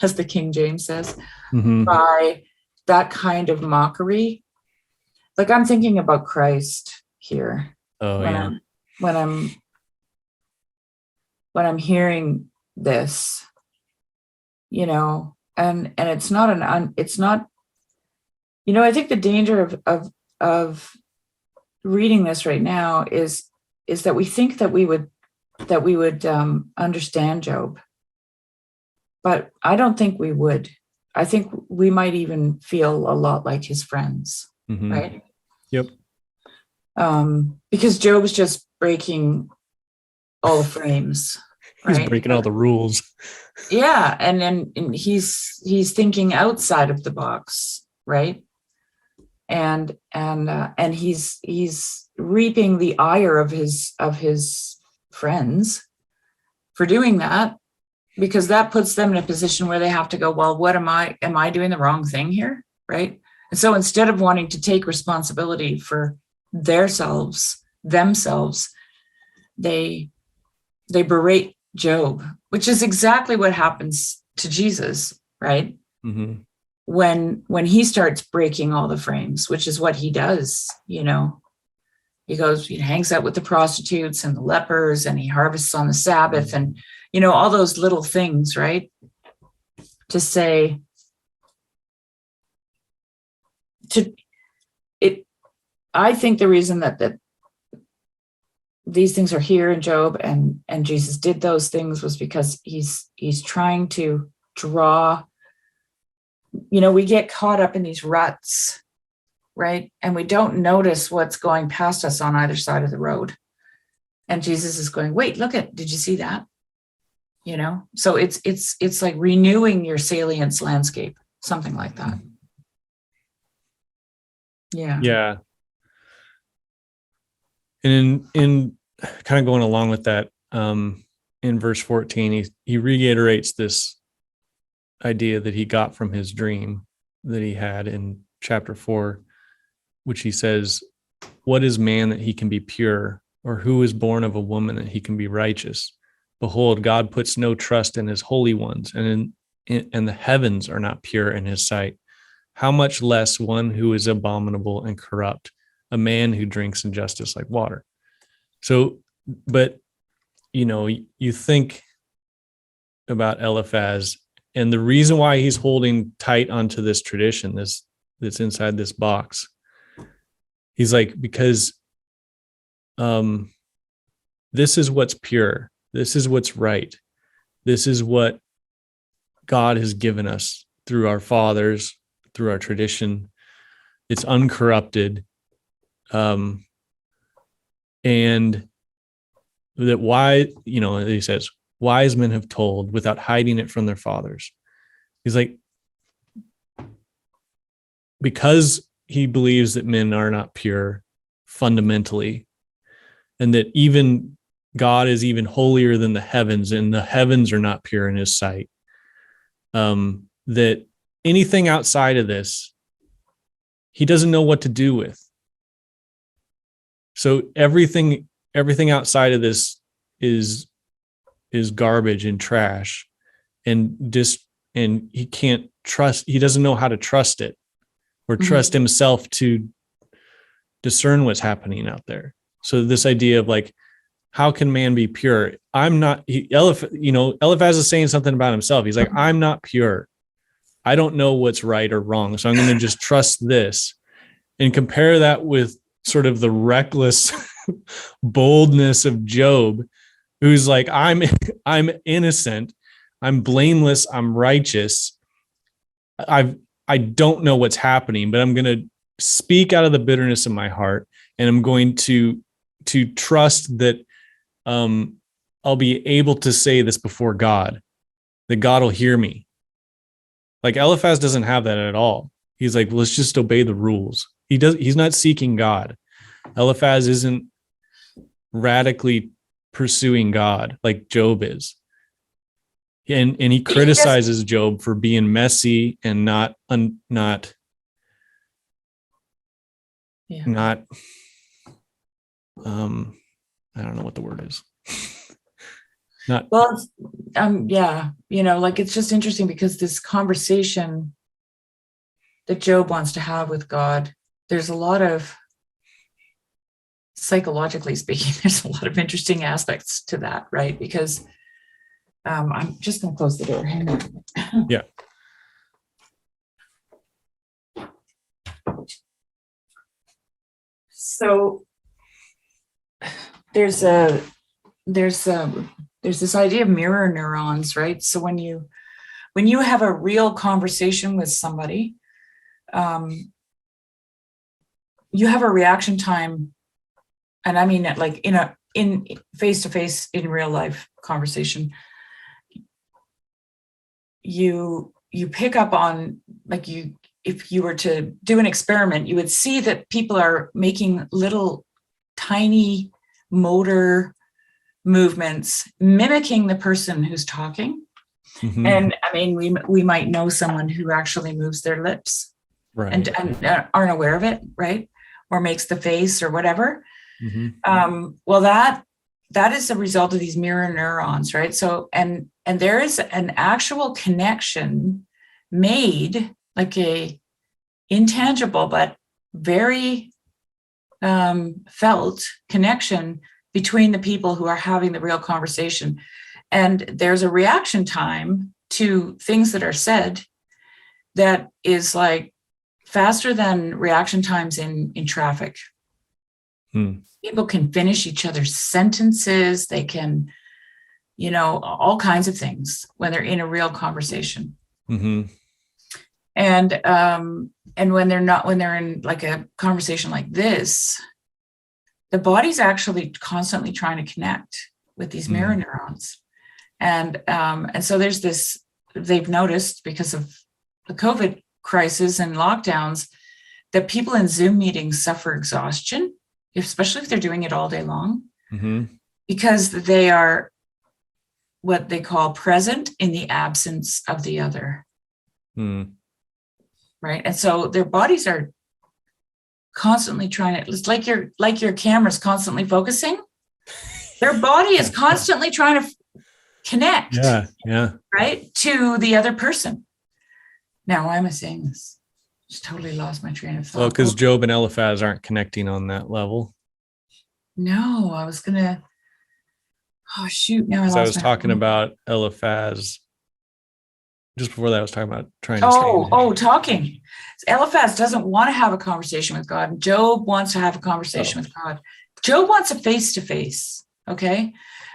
as the King James says, by that kind of mockery. Like, I'm thinking about Christ here. Oh, yeah. When I'm hearing this, and it's not I think the danger of reading this right now is that we think that we would that we would understand Job. But I don't think we would. I think we might even feel a lot like his friends, right? Yep. Because Job's just breaking all the frames. He's right? breaking all the rules. Yeah, and then he's thinking outside of the box, right? And he's reaping the ire of his friends for doing that, because that puts them in a position where they have to go, well, what am I doing the wrong thing here, right? And so instead of wanting to take responsibility for themselves, they berate Job, which is exactly what happens to Jesus, right? Mm-hmm. When he starts breaking all the frames, which is what he does, he goes, he hangs out with the prostitutes and the lepers, and he harvests on the Sabbath, and all those little things, right? To say to it, I think the reason that these things are here in Job and Jesus did those things was because he's trying to draw, we get caught up in these ruts, right? And we don't notice what's going past us on either side of the road. And Jesus is going, wait, did you see that? So it's like renewing your salience landscape, something like that. Yeah. Yeah. And in kind of going along with that, in verse 14, he reiterates this idea that he got from his dream that he had in chapter 4, which he says, what is man that he can be pure, or who is born of a woman that he can be righteous? Behold, God puts no trust in his holy ones, and the heavens are not pure in his sight. How much less one who is abominable and corrupt, a man who drinks injustice like water. So, but, you think about Eliphaz, and the reason why he's holding tight onto this tradition, that's inside this box, he's like, because this is what's pure. This is what's right. This is what God has given us through our fathers, through our tradition. It's uncorrupted. And that he says, wise men have told without hiding it from their fathers. He's like, because he believes that men are not pure fundamentally, and that even God is even holier than the heavens, and the heavens are not pure in his sight. That anything outside of this, he doesn't know what to do with. So everything outside of this is garbage and trash, and he can't trust. He doesn't know how to trust it, or trust himself to discern what's happening out there. So this idea of like, how can man be pure? Eliphaz is saying something about himself. He's like, I'm not pure. I don't know what's right or wrong. So I'm going to just trust this, and compare that with sort of the reckless boldness of Job, who's like, I'm innocent. I'm blameless. I'm righteous. I don't know what's happening, but I'm going to speak out of the bitterness of my heart. And I'm going to trust that I'll be able to say this before God, that God will hear me. Like Eliphaz doesn't have that at all. He's like, let's just obey the rules. He's not seeking God. Eliphaz isn't radically pursuing God like Job is. And he criticizes Job for being messy and not I don't know what the word is. Like, it's just interesting because this conversation that Job wants to have with God, there's a lot of, psychologically speaking, there's a lot of interesting aspects to that, right? Because I'm just going to close the door. Hang on. Yeah. So there's there's this idea of mirror neurons, right? So when you have a real conversation with somebody, you have a reaction time, and I mean like in face-to-face in real life conversation, you pick up on, like, if you were to do an experiment, you would see that people are making little tiny motor movements mimicking the person who's talking. Mm-hmm. And I mean, we might know someone who actually moves their lips, Right. and aren't aware of it, right? Or makes the face or whatever. Mm-hmm. Well, that is a result of these mirror neurons, right? So, and there is an actual connection made, like a intangible but very felt connection between the people who are having the real conversation. And there's a reaction time to things that are said that is like faster than reaction times in traffic. People can finish each other's sentences. They can, all kinds of things when they're in a real conversation. Mm-hmm. And when they're in like a conversation like this, the body's actually constantly trying to connect with these mirror neurons. And so there's this, they've noticed because of the COVID crisis and lockdowns, that people in Zoom meetings suffer exhaustion, especially if they're doing it all day long, because they are what they call present in the absence of the other. Right. And so their bodies are constantly trying to, it's like your camera's constantly focusing. Their body is constantly trying to connect. Yeah. Right. To the other person. Now, why am I saying this? Just totally lost my train of thought. Well, because Job and Eliphaz aren't connecting on that level. No, I was gonna. Oh shoot! Now I was talking about Eliphaz. Just before that, I was talking about trying to. Talking. Eliphaz doesn't want to have a conversation with God. Job wants to have a conversation with God. Job wants a face-to-face. Okay.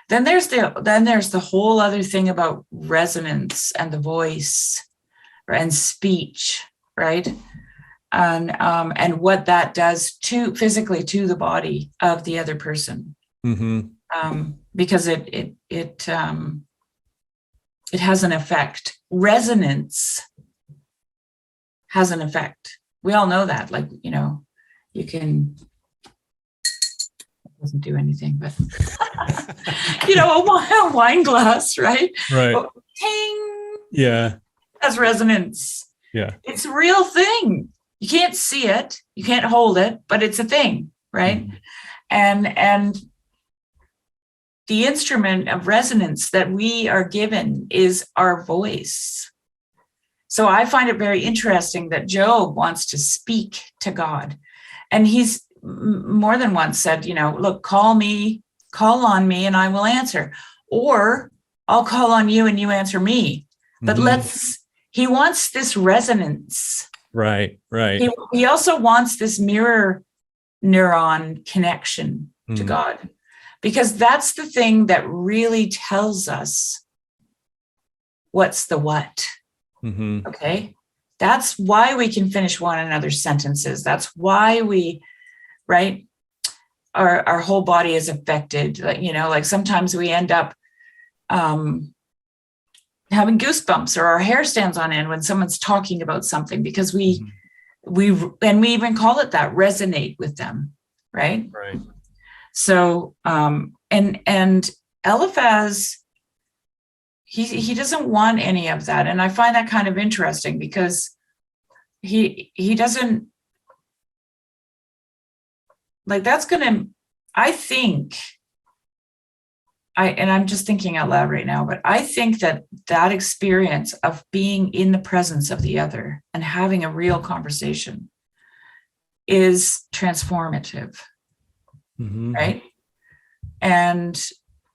Then there's the whole other thing about resonance and the voice and speech, right? And what that does physically to the body of the other person. Because it has an effect. Resonance has an effect. We all know that. Like, you can, it doesn't do anything, but a wine glass, right? Right. Oh, ting. Yeah. Has resonance. Yeah. It's a real thing. You can't see it, you can't hold it, but it's a thing, right? And the instrument of resonance that we are given is our voice. So I find it very interesting that Job wants to speak to God. And he's more than once said, look, call on me and I will answer. Or I'll call on you and you answer me. But he wants this resonance. Right. He also wants this mirror neuron connection to God, because that's the thing that really tells us what's the what. Okay. That's why we can finish one another's sentences. That's why right? Our whole body is affected. Like sometimes we end up having goosebumps, or our hair stands on end when someone's talking about something, because we even call it that, resonate with them, right? Right. So and Eliphaz, he doesn't want any of that, and I find that kind of interesting, because he doesn't, like, that's gonna, I think, I'm just thinking out loud right now, but I think that experience of being in the presence of the other and having a real conversation is transformative, right? And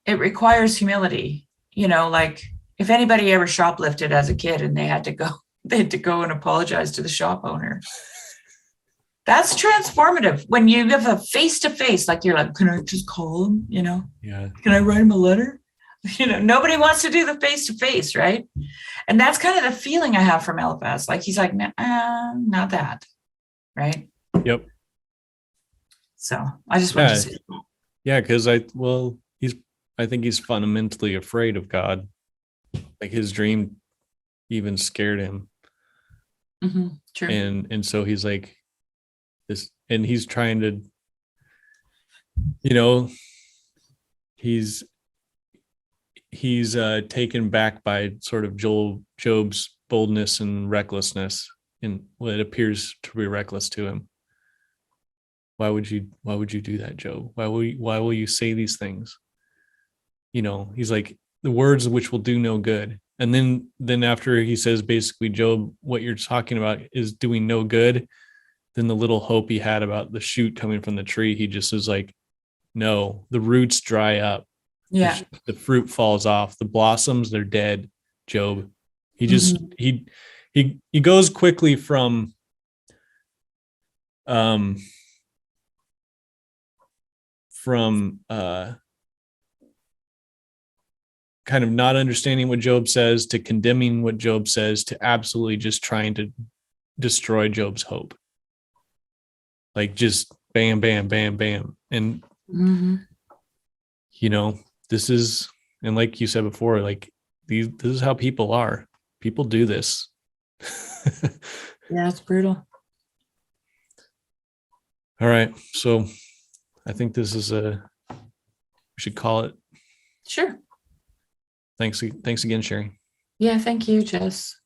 it requires humility. Like if anybody ever shoplifted as a kid and they had to go and apologize to the shop owner, That's transformative. When you have a face-to-face, like you're like, can I just call him? Yeah. Can I write him a letter? Nobody wants to do the face-to-face, right? And that's kind of the feeling I have from Eliphaz. Like he's like, nah, not that, right? Yep. So I just want to say, Yeah, because I think he's fundamentally afraid of God. Like his dream even scared him. true. And so he's like this, and he's trying to, he's taken back by sort of Job's boldness and recklessness, and what appears to be reckless to him. Why would you do that, Job? Why will you say these things? He's like, the words which will do no good. And then after he says, basically, Job, what you're talking about is doing no good, then the little hope he had about the shoot coming from the tree, he just is like, no, the roots dry up. Yeah. The fruit falls off, the blossoms, they're dead, Job. He just he goes quickly from kind of not understanding what Job says, to condemning what Job says, to absolutely just trying to destroy Job's hope. Like just bam, bam, bam, bam. And, this is, and like you said before, like this is how people are. People do this. Yeah, it's brutal. All right. So I think this is we should call it. Sure. Thanks again, Shari. Yeah, thank you, Jess.